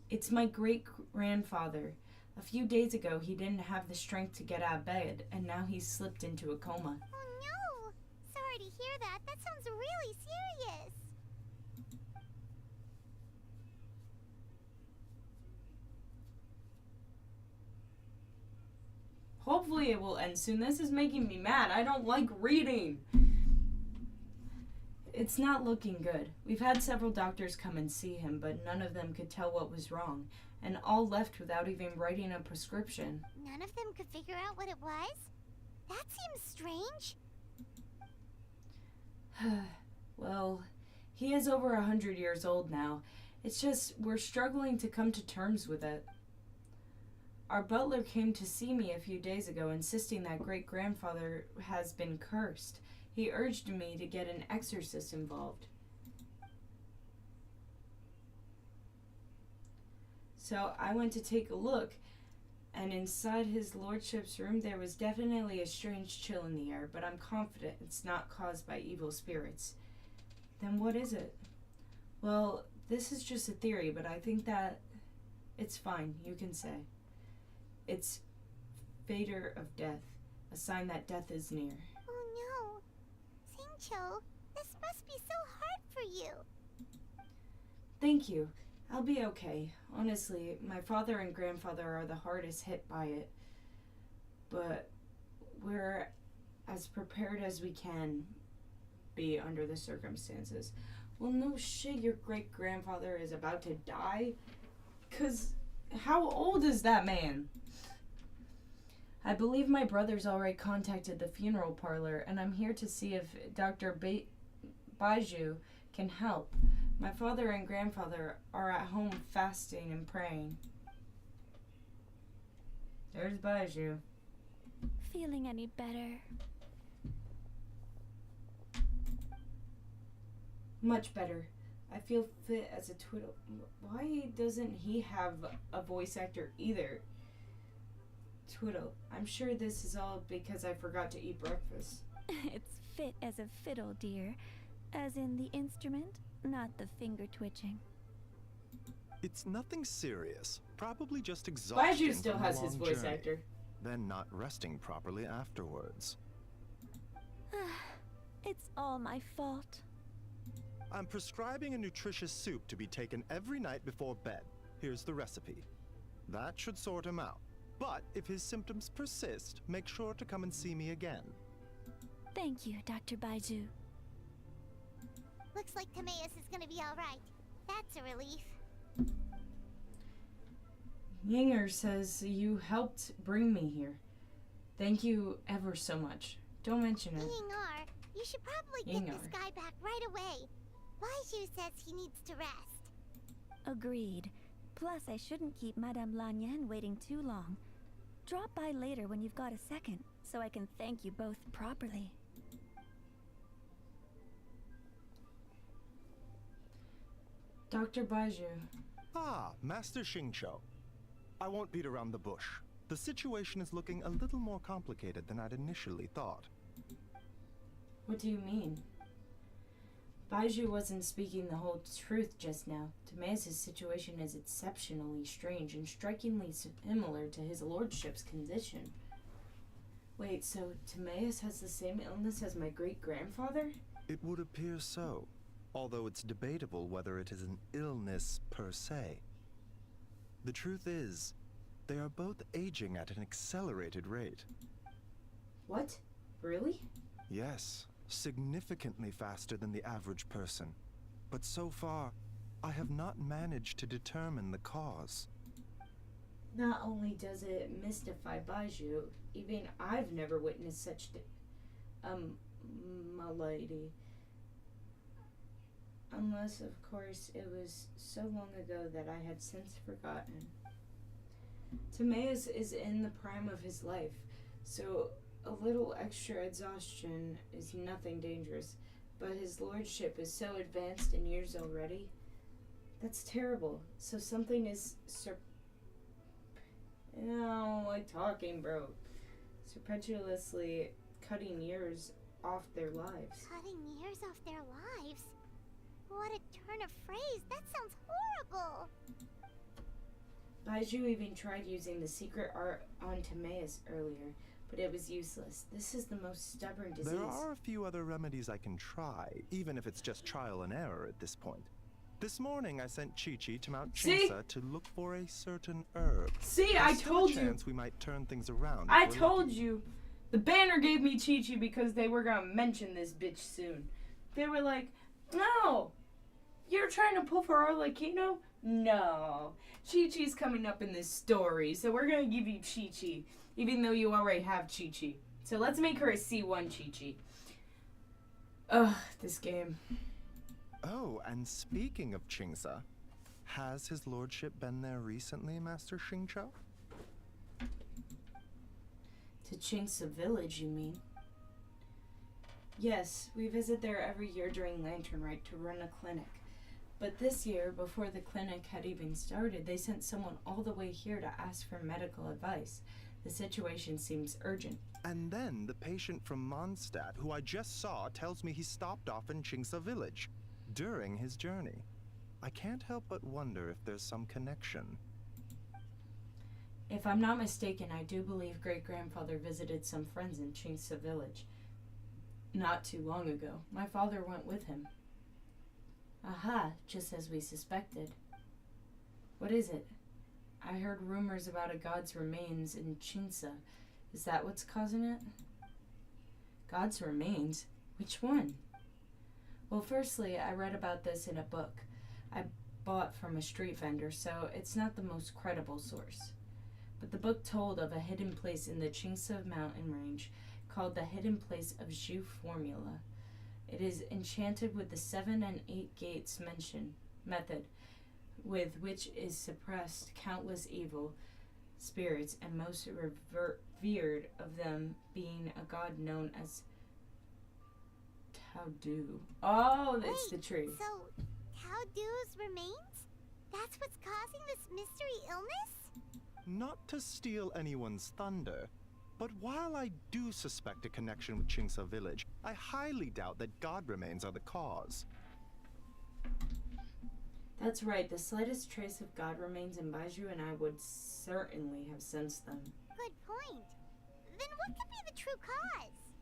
It's my great-grandfather. A few days ago, he didn't have the strength to get out of bed, and now he's slipped into a coma. Oh no! Sorry to hear that. That sounds really serious. Hopefully it will end soon. This is making me mad. I don't like reading. It's not looking good. We've had several doctors come and see him, but none of them could tell what was wrong, and all left without even writing a prescription. None of them could figure out what it was? That seems strange. Well, he is over 100 years old now. It's just we're struggling to come to terms with it. Our butler came to see me a few days ago, insisting that great-grandfather has been cursed. He urged me to get an exorcist involved. So I went to take a look, and inside his lordship's room there was definitely a strange chill in the air, but I'm confident it's not caused by evil spirits. Then what is it? Well, this is just a theory, but I think that it's fine, you can say. It's Fader of Death, a sign that death is near. Oh no. Singcho, this must be so hard for you. Thank you. I'll be okay. Honestly, my father and grandfather are the hardest hit by it. But we're as prepared as we can be under the circumstances. Well, no shit, your great-grandfather is about to die? 'Cause how old is that man? I believe my brother's already contacted the funeral parlor, and I'm here to see if Dr. Baiju can help. My father and grandfather are at home fasting and praying. There's Baiju. Feeling any better? Much better. I feel fit as a twiddle. Why doesn't he have a voice actor either? Twiddle. I'm sure this is all because I forgot to eat breakfast. It's fit as a fiddle, dear. As in the instrument, not the finger twitching. It's nothing serious. Probably just exhaustion. Baiju still from a has his long voice journey, actor. Then not resting properly afterwards. It's all my fault. I'm prescribing a nutritious soup to be taken every night before bed. Here's the recipe. That should sort him out. But if his symptoms persist, make sure to come and see me again. Thank you, Dr. Baiju. Looks like Timaeus is gonna be alright. That's a relief. Yinger says you helped bring me here. Thank you ever so much. Don't mention it. Yingar, you should probably get this guy back right away. Baiju says he needs to rest. Agreed. Plus, I shouldn't keep Madame Lanyan waiting too long. Drop by later when you've got a second, so I can thank you both properly. Dr. Baiju. Ah, Master Xingqiu. I won't beat around the bush. The situation is looking a little more complicated than I'd initially thought. What do you mean? Baiju wasn't speaking the whole truth just now. Timaeus' situation is exceptionally strange and strikingly similar to his lordship's condition. Wait, so Timaeus has the same illness as my great-grandfather? It would appear so, although it's debatable whether it is an illness per se. The truth is, they are both aging at an accelerated rate. What? Really? Yes, significantly faster than the average person. But so far, I have not managed to determine the cause. Not only does it mystify Baiju, even I've never witnessed such malady. Unless, of course, it was so long ago that I had since forgotten. Timaeus is in the prime of his life, so a little extra exhaustion is nothing dangerous, but his lordship is so advanced in years already. That's terrible. So something is like talking, bro. Perpetuously cutting years off their lives. Cutting years off their lives? What a turn of phrase. That sounds horrible. Baiju even tried using the secret art on Timaeus earlier, but it was useless. This is the most stubborn disease. There are a few other remedies I can try, even if it's just trial and error at this point. This morning, I sent Chi-Chi to Mount Chinsa to look for a certain herb. See, There's I still told a you. chance we might turn things around. I if we're told lucky. you. The banner gave me Chi-Chi because they were going to mention this bitch soon. They were like, no, you're trying to pull for Arlecchino? No. Chi-Chi's coming up in this story, so we're going to give you Chi-Chi, even though you already have Chi-Chi. So let's make her a C1 Chi-Chi. Ugh, this game. Oh, and speaking of Chingsa, has his lordship been there recently, Master Xingqiu? To Chingsa Village, you mean? Yes, we visit there every year during Lantern Rite to run a clinic. But this year, before the clinic had even started, they sent someone all the way here to ask for medical advice. The situation seems urgent. And then the patient from Mondstadt, who I just saw, tells me he stopped off in Chingsa Village during his journey. I can't help but wonder if there's some connection. If I'm not mistaken, I do believe great-grandfather visited some friends in Chingsa Village not too long ago. My father went with him. Aha, just as we suspected. What is it? I heard rumors about a god's remains in Chingsa. Is that what's causing it? God's remains? Which one? Well, firstly, I read about this in a book I bought from a street vendor, so it's not the most credible source. But the book told of a hidden place in the Chingsa mountain range called the Hidden Place of Zhu Formula. It is enchanted with the 7 and 8 gates method, with which is suppressed countless evil spirits, and most revered of them being a god known as Taudu. Oh, that's the tree. So, Taudu's remains? That's what's causing this mystery illness? Not to steal anyone's thunder, but while I do suspect a connection with Chingsa Village, I highly doubt that god remains are the cause. That's right. The slightest trace of God remains in Baiju, and I would certainly have sensed them. Good point. Then what could be the true cause?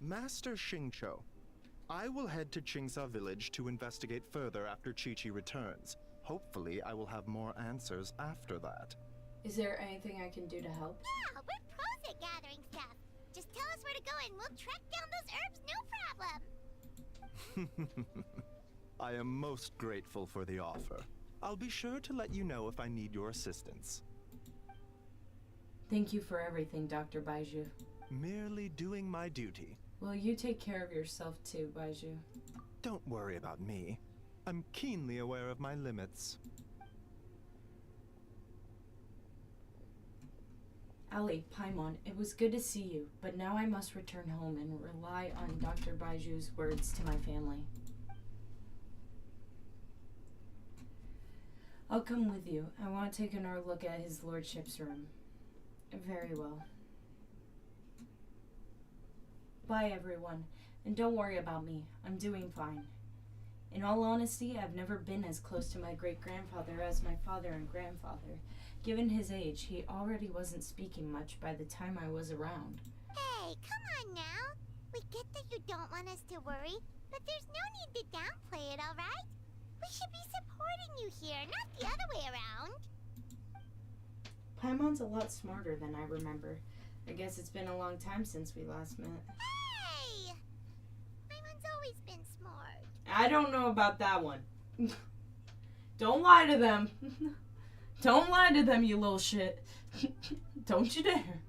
Master Xingqiu, I will head to Chingsa Village to investigate further after Chi-Chi returns. Hopefully, I will have more answers after that. Is there anything I can do to help? Yeah, we're pros at gathering stuff. Just tell us where to go and we'll track down those herbs, no problem. I am most grateful for the offer. I'll be sure to let you know if I need your assistance. Thank you for everything, Dr. Baiju. Merely doing my duty. Will you take care of yourself too, Baiju? Don't worry about me. I'm keenly aware of my limits. Ali, Paimon, it was good to see you, but now I must return home and rely on Dr. Baiju's words to my family. I'll come with you. I want to take another look at his lordship's room. Very well. Bye, everyone, and don't worry about me. I'm doing fine. In all honesty, I've never been as close to my great-grandfather as my father and grandfather. Given his age, he already wasn't speaking much by the time I was around. Hey, come on now. We get that you don't want us to worry, but there's no need to downplay it, alright? We should be supporting you here, not the other way around. Paimon's a lot smarter than I remember. I guess it's been a long time since we last met. Hey! Paimon's always been smart. I don't know about that one. Don't lie to them. Don't lie to them, you little shit. Don't you dare.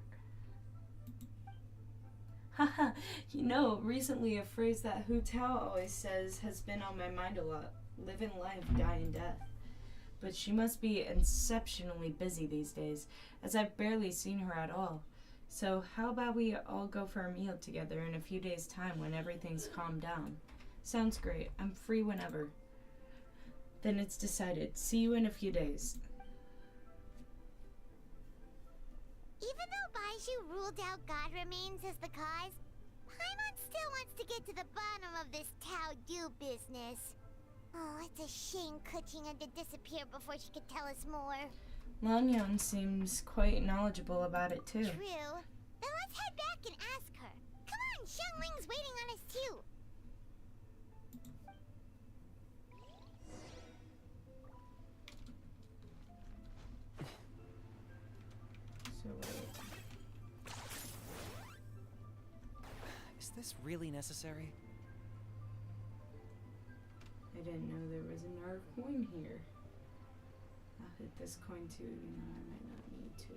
Haha, you know, recently a phrase that Hu Tao always says has been on my mind a lot. Live in life, die in death. But she must be exceptionally busy these days, as I've barely seen her at all. So how about we all go for a meal together in a few days' time when everything's calmed down? Sounds great. I'm free whenever. Then it's decided. See you in a few days. Even though Baiju ruled out God remains as the cause, Paimon still wants to get to the bottom of this Tao Du business. Oh, it's a shame Kuching had to disappear before she could tell us more. Lanyon seems quite knowledgeable about it too. True. Then let's head back and ask her. Come on, Xiangling's waiting on us too. So wait. Is this really necessary? I didn't know there was another coin here. I'll hit this coin too, even though I might not need to.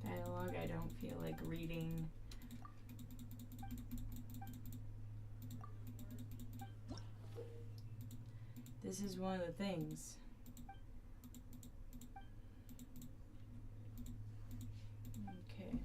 Dialogue, I don't feel like reading. This is one of the things. Okay.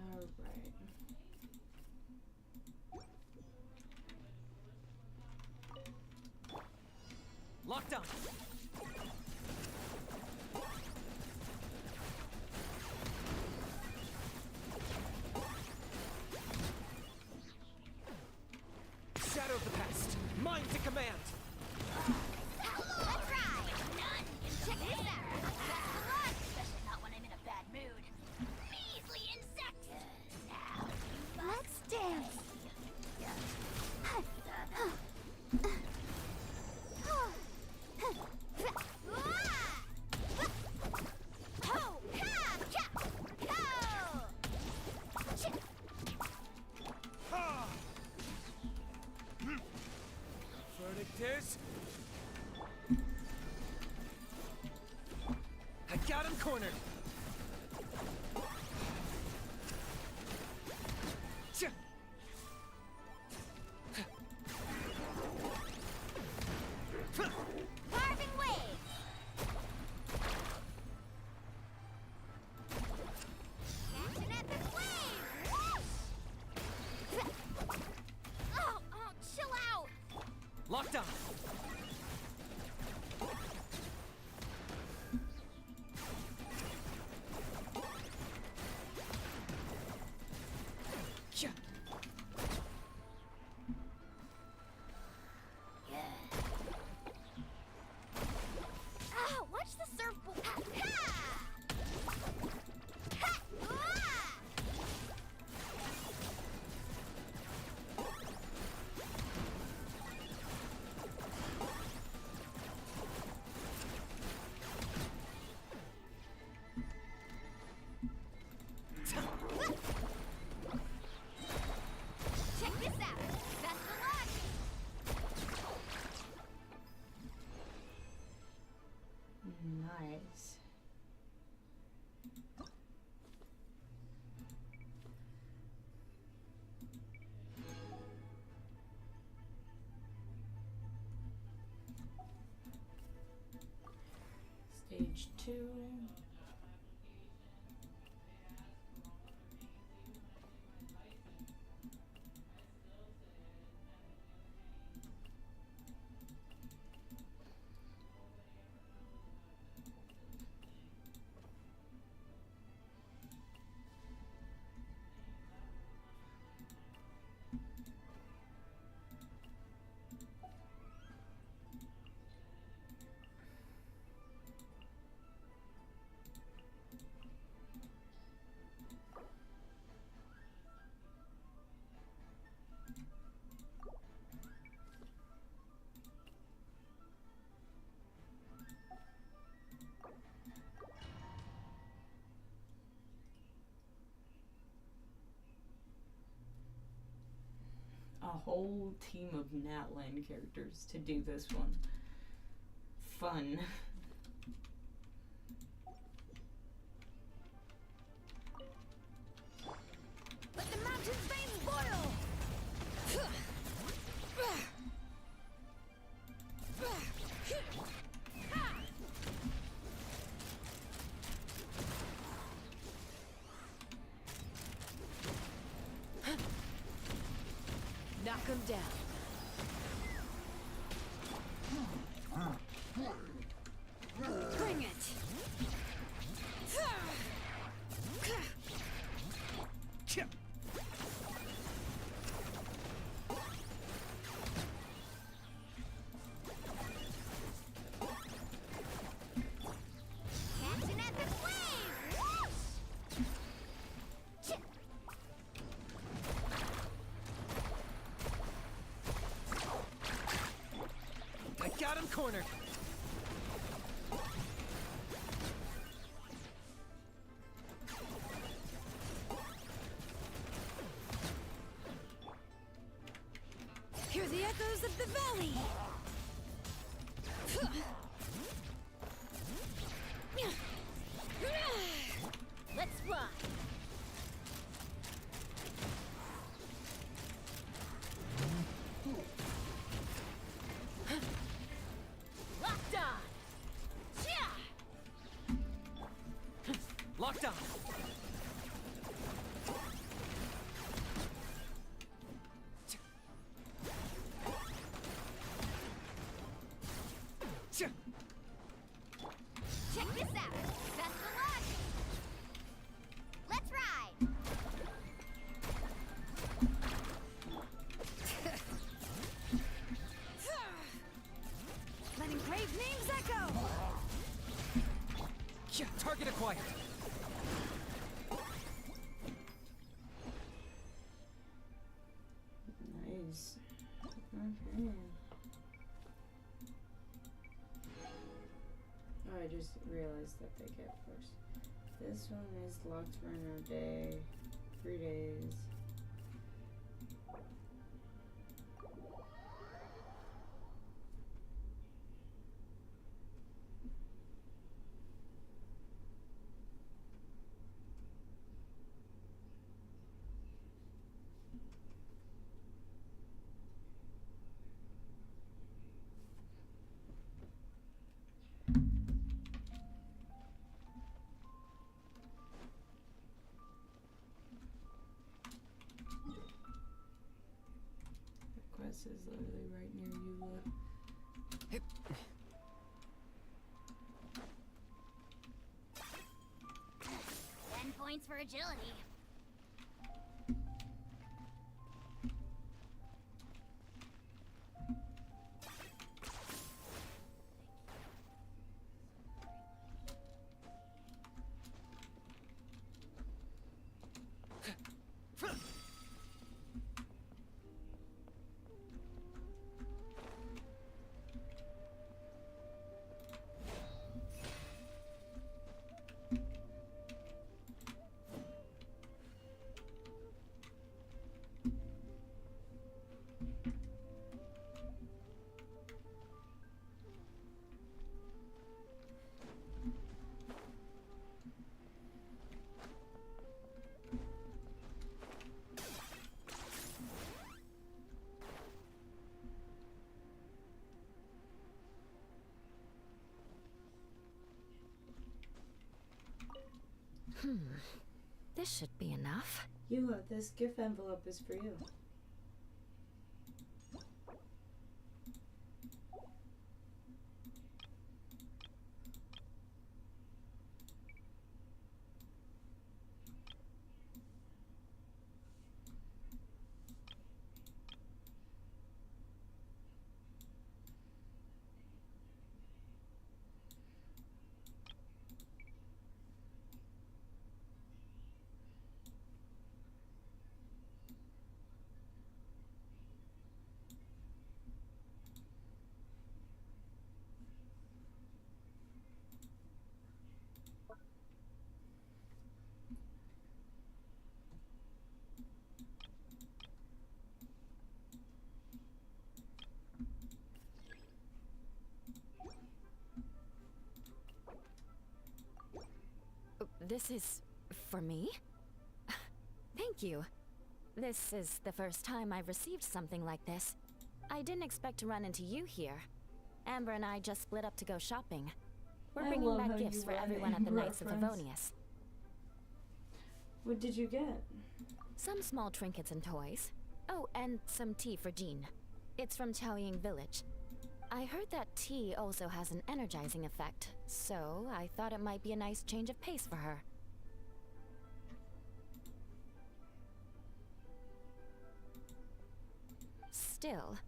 All right. Lockdown! Shadow of the past! Mine to command! Let's ride! None! Check this out! That's the one! Especially not when I'm in a bad mood. Measly insects! Now you Let's dance. Verdict is... I got him cornered! Ch- Carving wave! Catch an epic wave! Oh, chill out. Lockdown! Ch- Ah, watch the surfboard. Check this out! Best of luck! Nice. Stage 2. whole team of Natland characters to do this one. Fun. Let the mountain's veins boil! Knock him down. Bring it! Catch an epic wave! Whoosh! I got him cornered. Hear the echoes of the valley! Let's run! Locked on! Locked on. Check this out! Best of luck! Let's ride! Letting brave names echo! Yeah, target acquired. Nice. Okay. Oh, I just realized that they get first. This one is locked for another day. 3 days. Quest is literally right near you, look. 10 points for agility. This should be enough. This gift envelope is for you. This is for me? Thank you. This is the first time I've received something like this. I didn't expect to run into you here. Amber and I just split up to go shopping. We're bringing back gifts for everyone at the Knights of Favonius. What did you get? Some small trinkets and toys. Oh, and some tea for Jean. It's from Chaoying Village. I heard that tea also has an energizing effect, so I thought it might be a nice change of pace for her. Still,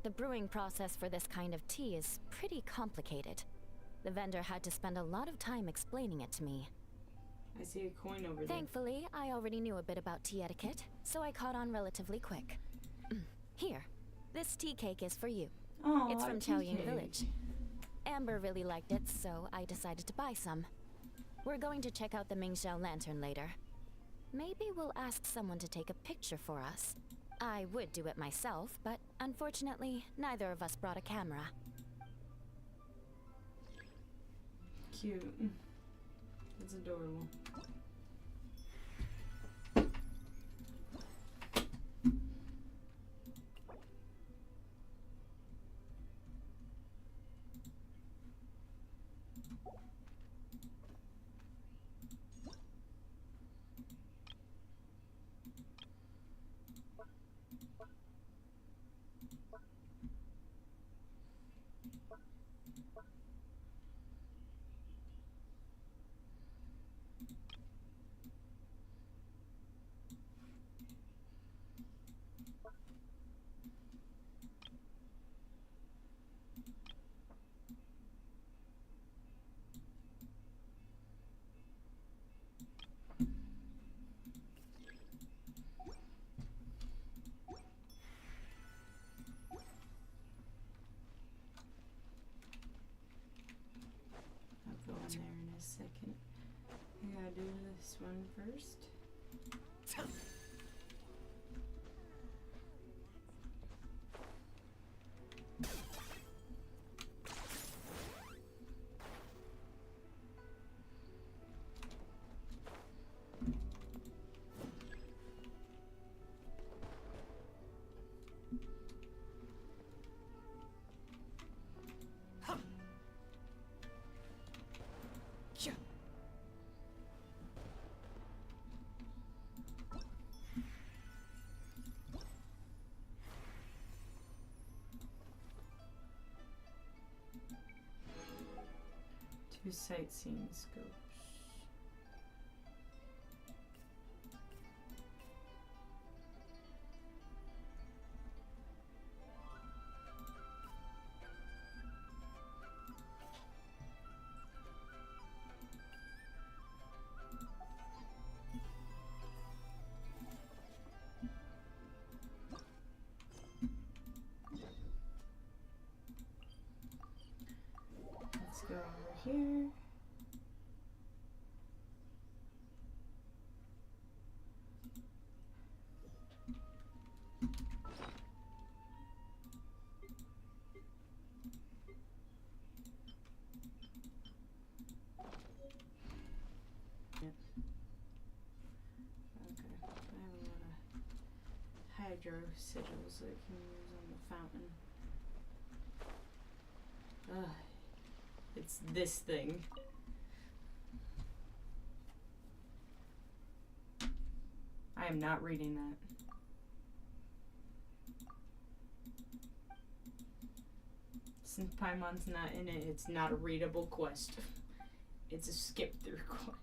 the brewing process for this kind of tea is pretty complicated. The vendor had to spend a lot of time explaining it to me. I see a coin over there. Thankfully, I already knew a bit about tea etiquette, so I caught on relatively quick. Here, this tea cake is for you. Oh, it's from Chaoying Village. Amber really liked it, so I decided to buy some. We're going to check out the Mingxiao lantern later. Maybe we'll ask someone to take a picture for us. I would do it myself, but unfortunately, neither of us brought a camera. Cute. It's adorable. I'll go in there in a second. I gotta do this one first. Two sightseeing scopes. Let's go over here. Yep. Okay, I have a lot of hydro sigils that I can use on the fountain. Ugh. It's this thing. I am not reading that. Since Paimon's not in it, it's not a readable quest. It's a skip through quest.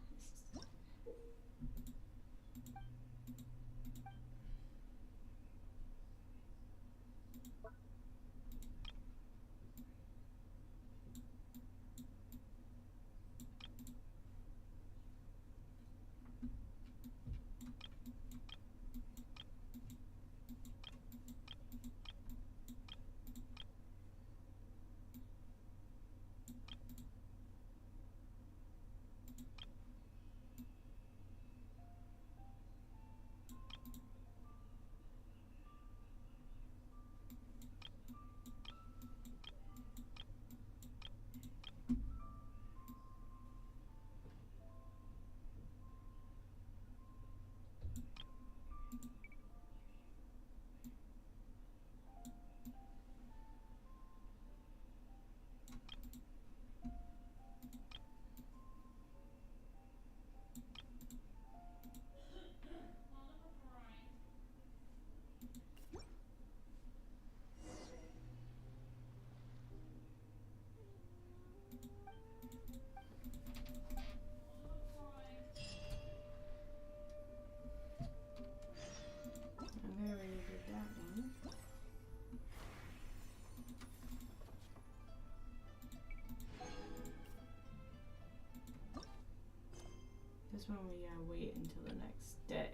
this one we gotta wait until the next day.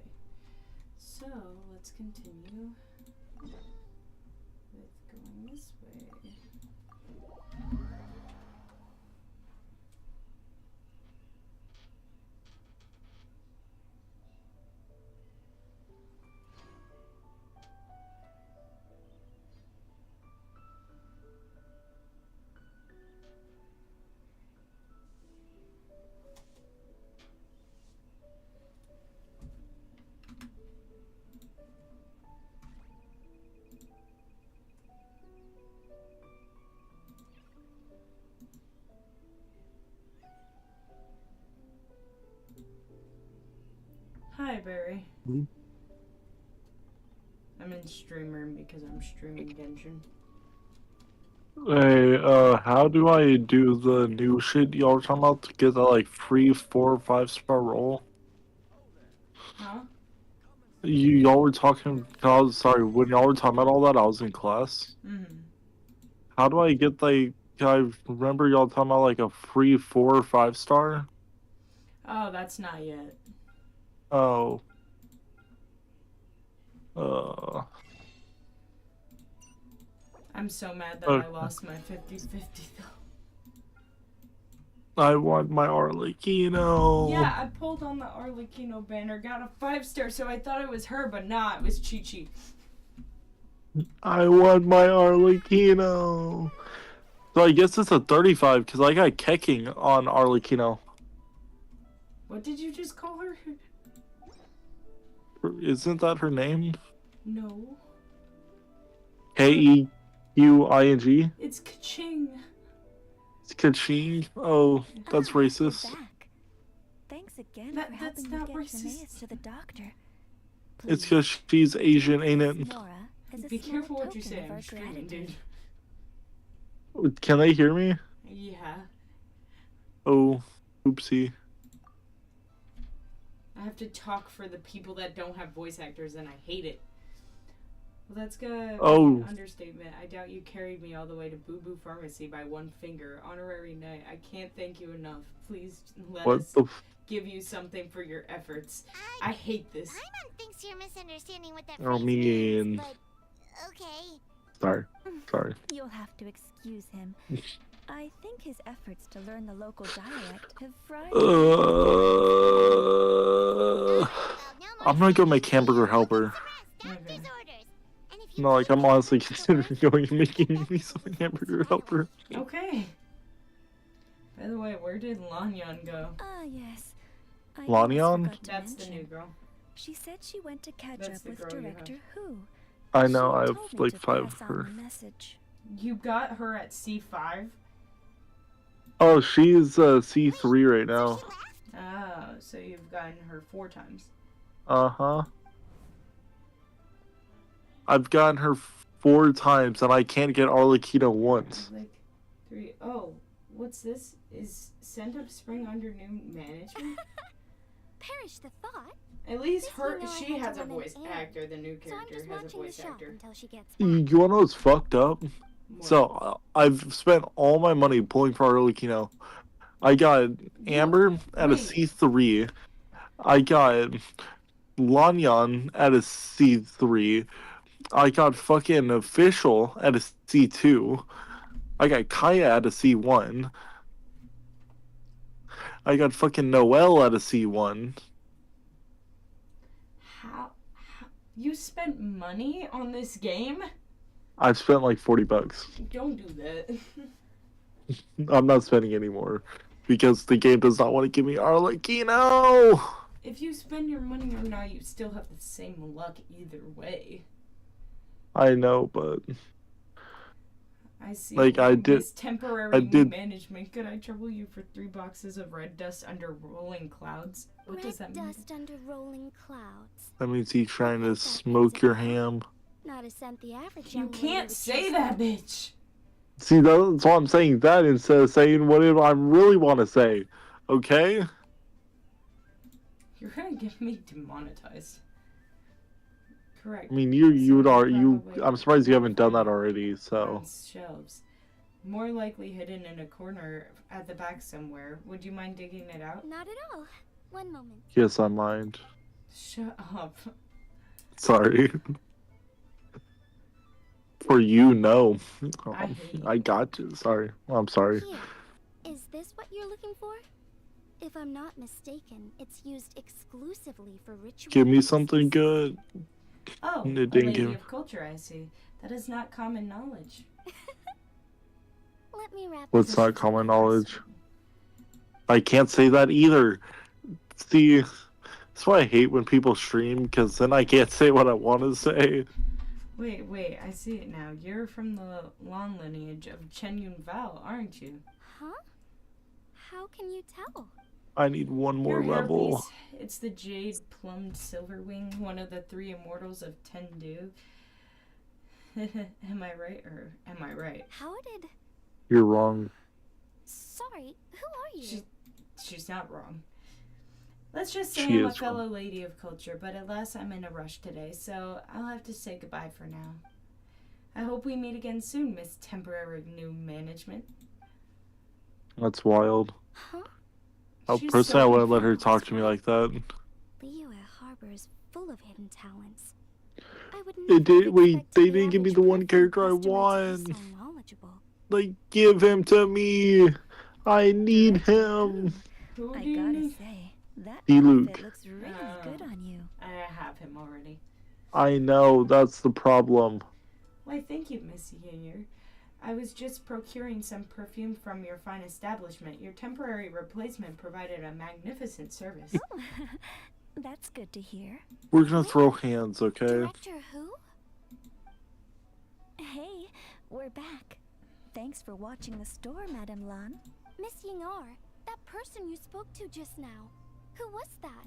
So let's continue with going this way. Hi, Barry. Hmm? I'm in stream room because I'm streaming Genshin. Hey, how do I do the new shit y'all were talking about to get the, like, free 4 or 5-star roll? Huh? Y'all were talking, sorry, when y'all were talking about all that, I was in class. Mm-hmm. How do I get, like, I remember y'all talking about, like, a free 4 or 5-star? Oh, that's not yet. Oh. I'm so mad that I lost my 50-50 though. I want my Arlecchino. Yeah, I pulled on the Arlecchino banner, got a 5-star, so I thought it was her, but nah, it was Chi-Chi. I want my Arlecchino. So I guess it's a 35 because I got Kecking on Arlecchino. What did you just call her? Isn't that her name? No. Keuing? It's Kaching. It's Kaching? Oh, that's racist. Back. Thanks again That- for that's helping me not get racist. Janaeus to the doctor. It's because she's Asian, ain't it? Nora as a Be small careful what you token say, of our I'm streaming, gratitude. dude. Can they hear me? Yeah. Oh, oopsie. I have to talk for the people that don't have voice actors, and I hate it. Well, that's good. Oh. Understatement. I doubt you carried me all the way to Boo Boo Pharmacy by one finger. Honorary knight. I can't thank you enough. Please let What us the give you something for your efforts. I hate this. Paimon thinks you're misunderstanding what that Oh, phrase means, mean. but okay. Sorry. You'll have to excuse him. I think his efforts to learn the local dialect have fried I'm gonna go make hamburger helper. Okay. No, like, I'm honestly considering going and making me some hamburger helper. Okay. By the way, where did Lanyan go? Ah, yes. I Lanyan? almost forgot to That's the mention. new girl. She said she went to catch That's up the with girl you have. Director Who. I know, She I have told me like to 5 pass of on her. the message. You got her at C5? Oh, she's C3 right now. Oh, so you've gotten her 4 times. Uh-huh. I've gotten her 4 times, and I can't get Arlecchino once. Like 3. Oh, what's this? Is Send Up Spring under new management? Perish the thought. At least This her, you know I she had to has a run an voice errand, actor. The new So I'm character just has a watching the voice shop actor. until she gets You back. wanna know what's fucked up? What? So, I've spent all my money pulling for Arlecchino. I got Amber at a wait. C3. I got Lanyan at a C3. I got fucking Official at a C2. I got Kaya at a C1. I got fucking Noelle at a C1. How you spent money on this game? I've spent like $40. Don't do that. I'm not spending anymore because the game does not want to give me Arlecchino. If you spend your money or not, you still have the same luck either way. I know, but I see. Like, I did- This temporary I did- management. Could I trouble you for 3 boxes of red dust under rolling clouds? What Red does that mean? dust under rolling clouds. that means he's trying to smoke your ham. Not a scent the average You young lady can't would say choose that, from. bitch. See, that's why I'm saying that instead of saying what I really want to say. Okay? You're gonna get me demonetized. Correct. I mean, you Probably I'm surprised you haven't done that find already. So on shelves. More likely hidden in a corner at the back somewhere. Would you mind digging it out? Not at all. One moment. Yes, I mind. Shut up. Sorry. For you, no. I hate I you. got you. Sorry. I'm sorry. Here. Is this what you're looking for? If I'm not mistaken, it's used exclusively for ritual Give me purposes. something good. Oh, It a didn't lady give. of culture, I see. That is not common knowledge. Let me wrap What's this not up. common knowledge? I can't say that either. See, that's why I hate when people stream, because then I can't say what I want to say. Wait, I see it now. You're from the long lineage of Chen Yun Val, aren't you? Huh? How can you tell? I need one more Your level. hairpiece, it's the jade plumbed Silverwing, one of the 3 immortals of Tendu. Am I right, or am I right? How did... You're wrong. Sorry, who are you? She's not wrong. Let's just say She I'm a is fellow lady of culture, but alas, I'm in a rush today, so I'll have to say goodbye for now. I hope we meet again soon, Miss Temporary New Management. That's wild. Huh? She's Personally, I so wouldn't let her incredible. talk to me like that. Liyue Harbor is full of hidden talents. I would They never did. have Wait, expected they the didn't give me average the one Griffin character I customer to be want. so knowledgeable. Like, give him to me. I need Director him. Who I do you gotta need? say, that Luke. outfit looks really good on you. I have him already. I know, that's the problem. Why, thank you, Miss Yeager. I was just procuring some perfume from your fine establishment. Your temporary replacement provided a magnificent service. Oh, that's good to hear. We're gonna throw hands, okay? Director who? Hey, we're back. Thanks for watching the store, Madame Lan. Miss Yingar, that person you spoke to just now. Who was that?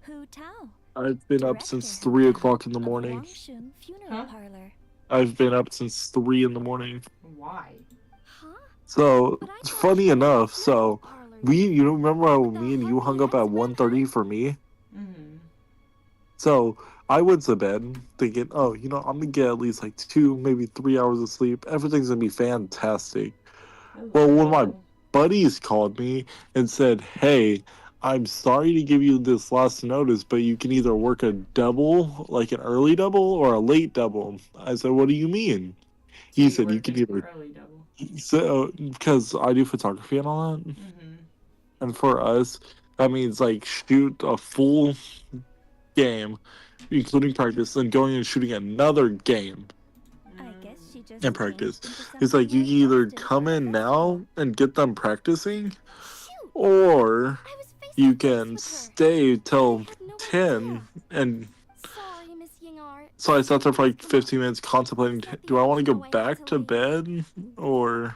Hu Tao, I've been up Director since Hu 3 Tao o'clock in the of morning. Wangshun Funeral Huh? Parlor. I've been up since 3 in the morning. Why? Huh? So, But I thought funny you were in enough, the so, parlor. you remember how With the me and you hung hungry up at ex-redhead? 1:30 for me? Mm-hmm. So, I went to bed thinking, oh, I'm gonna get at least like 2, maybe 3 hours of sleep. Everything's gonna be fantastic. Well, when my buddies called me and said, hey, I'm sorry to give you this last notice, but you can either work a double, like an early double, or a late double. I said, what do you mean? So He said, you worked can an either. early double. So, because I do photography and all that. Mm-hmm. And for us, that means like shoot a full game, including practice, then going and shooting another game I guess she just and changed practice. into It's something like you more can either festive come for a in festival. now and get them practicing, Shoot! or I was face you to face can with her. stay till I had no 10 and Sorry, Miss Yingar. so I sat there for like Come on. 15 minutes contemplating, Is that the do I want to go info I had back to leave? bed or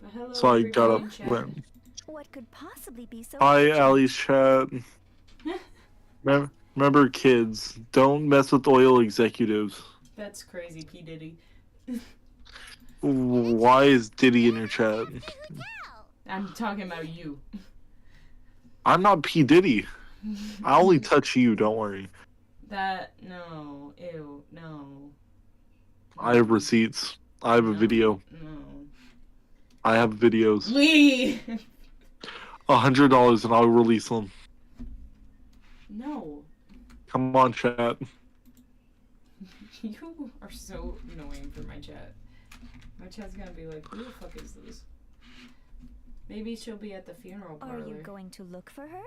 But hello, so I got up everybody in chat. when What could possibly be so hi urgent? Ali's chat. Remember kids, don't mess with oil executives. That's crazy, P. Diddy. Why is Diddy in your chat? I'm talking about you. I'm not P. Diddy. I only touch you, don't worry. No. Ew, no. I have receipts. I have a video. No. I have videos. Lee! $100 and I'll release them. No. Come on, chat. You are so annoying for my chat. My chat's gonna be like, who the fuck is this? Maybe she'll be at the funeral parlor. Are you going to look for her?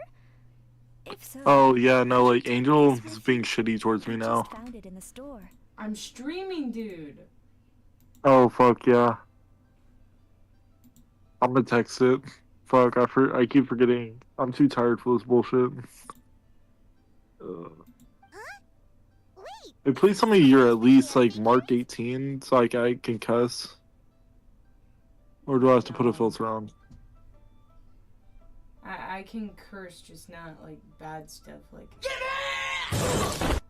If so, Oh yeah, no, like take Angel this is with being you. shitty towards me I now. just found it in the store. I'm streaming, dude. Oh fuck yeah. I'm gonna text it. Fuck, I keep forgetting. I'm too tired for this bullshit. Wait, Hey, please tell me you're at least like marked 18 so like I can cuss. Or do I have to put a No. filter on? I can curse, just not like bad stuff. Like You have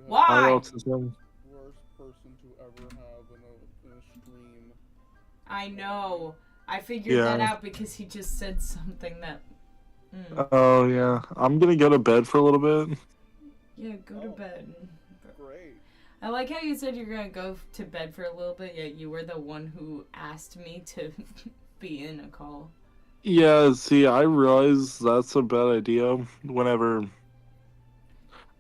why? Autism. worst person to ever have in a stream. I know. I figured that Yeah. out because he just said something that. Oh yeah. I'm gonna go to bed for a little bit. Yeah, go to bed. Great. I like how you said you're gonna go to bed for a little bit, yet you were the one who asked me to be in a call. Yeah, see, I realize that's a bad idea whenever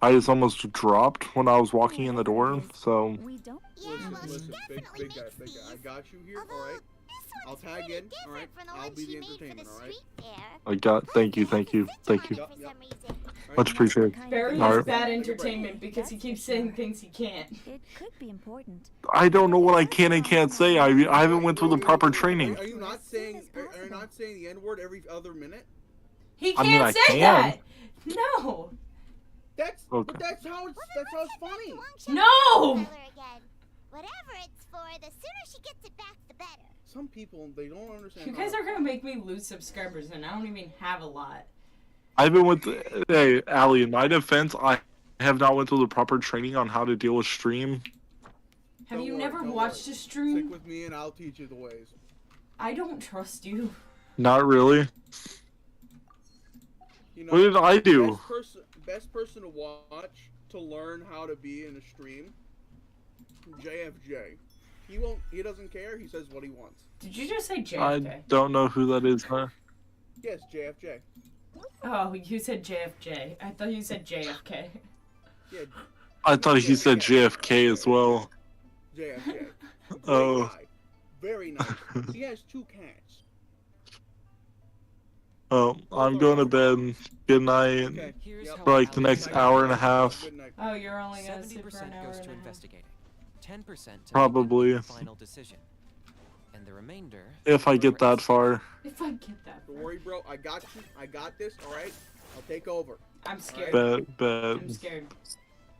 I just almost dropped when I was walking in the door, so... We don't. Yeah, Listen, well, she listen, definitely big guy, makes big guy. I these. got you here, Although, alright? this I'll one's tag pretty in, different alright? from the I'll one be she the made for the entertainment, alright? street fair. I got, thank you, thank you, thank you. For some reason. Much appreciated. Barry All has right. bad Take a break. entertainment because he That's keeps for saying sure. things he can't. It could be important. I don't know what I can and can't say. I haven't went through the proper training. Are you not saying? Are you not saying the N word every other minute? He I can't mean, I say can. that! No! That's Okay. but that's how it's funny. No! Again. Whatever it's for, the sooner she gets it back, the better. Some people they don't understand. You guys are gonna make me lose subscribers, and I don't even have a lot. I've been with, hey, Allie, in my defense, I have not went through the proper training on how to deal with stream. Have you Don't never worry. watched a stream? Stick with me and I'll teach you the ways. I don't trust you. Not really. You know, What did I do? Best person to watch to learn how to be in a stream. JFJ. He doesn't care. He says what he wants. Did you just say JFK? I don't know who that is, huh? Yes, JFJ. Oh, you said JFJ. I thought you said JFK. Yeah. I thought he said JFK as well. JFJ. Great Oh. guy. Very nice. He has 2 cats. Oh, I'm going to bed. Good night. Okay. For like the next hour and a half. Good night. Oh, you're only gonna sit for 70% an hour goes and to a half. investigating, 10% to Probably. making the final decision, and the remainder. If I to the get that rest. far. If I get that Don't far. worry, bro. I got you. I got this. All right. I'll take over. I'm scared. Bet. I'm scared.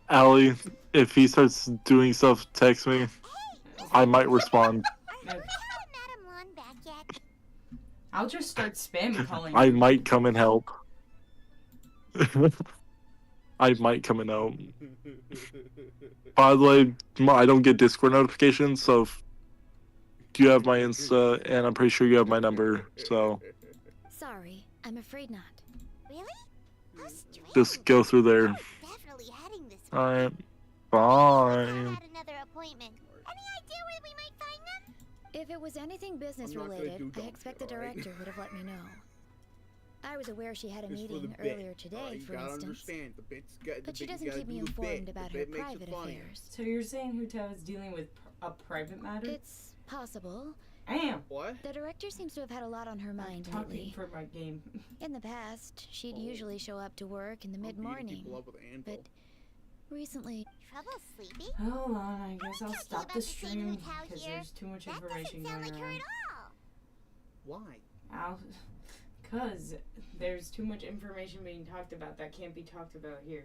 Allie, if he starts doing stuff, text me. I might respond. Madam Lon back yet? I'll just start spam calling I you. might come and help. I might come and help. By the way, I don't get Discord notifications, so if you have my Insta, and I'm pretty sure you have my number, so Sorry, I'm afraid not. Really? How strange. just go through there. Definitely heading this way. Alright, I bye. had another appointment. Any idea where we might find them? If it was anything business I'm not gonna related, do I dumb expect shit, the alright? director would have let me know. I was aware she had a Just for the meeting bit. earlier today, Alright, you for gotta instance. understand the bit's But she doesn't keep me informed about her private affairs. So you're saying Hutao is dealing with a private matter? It's possible. I am. What? The director seems to have had a lot on her mind Talking lately. for my game. In the past, she'd usually show up to work in the I'm beating mid-morning. people up with an anvil. But recently, Trouble sleeping? Hold on, I guess I'll talking stop about the the same stream Hutao because here. there's too much That information doesn't sound going like her on. at all. Why? Cause there's too much information being talked about that can't be talked about here.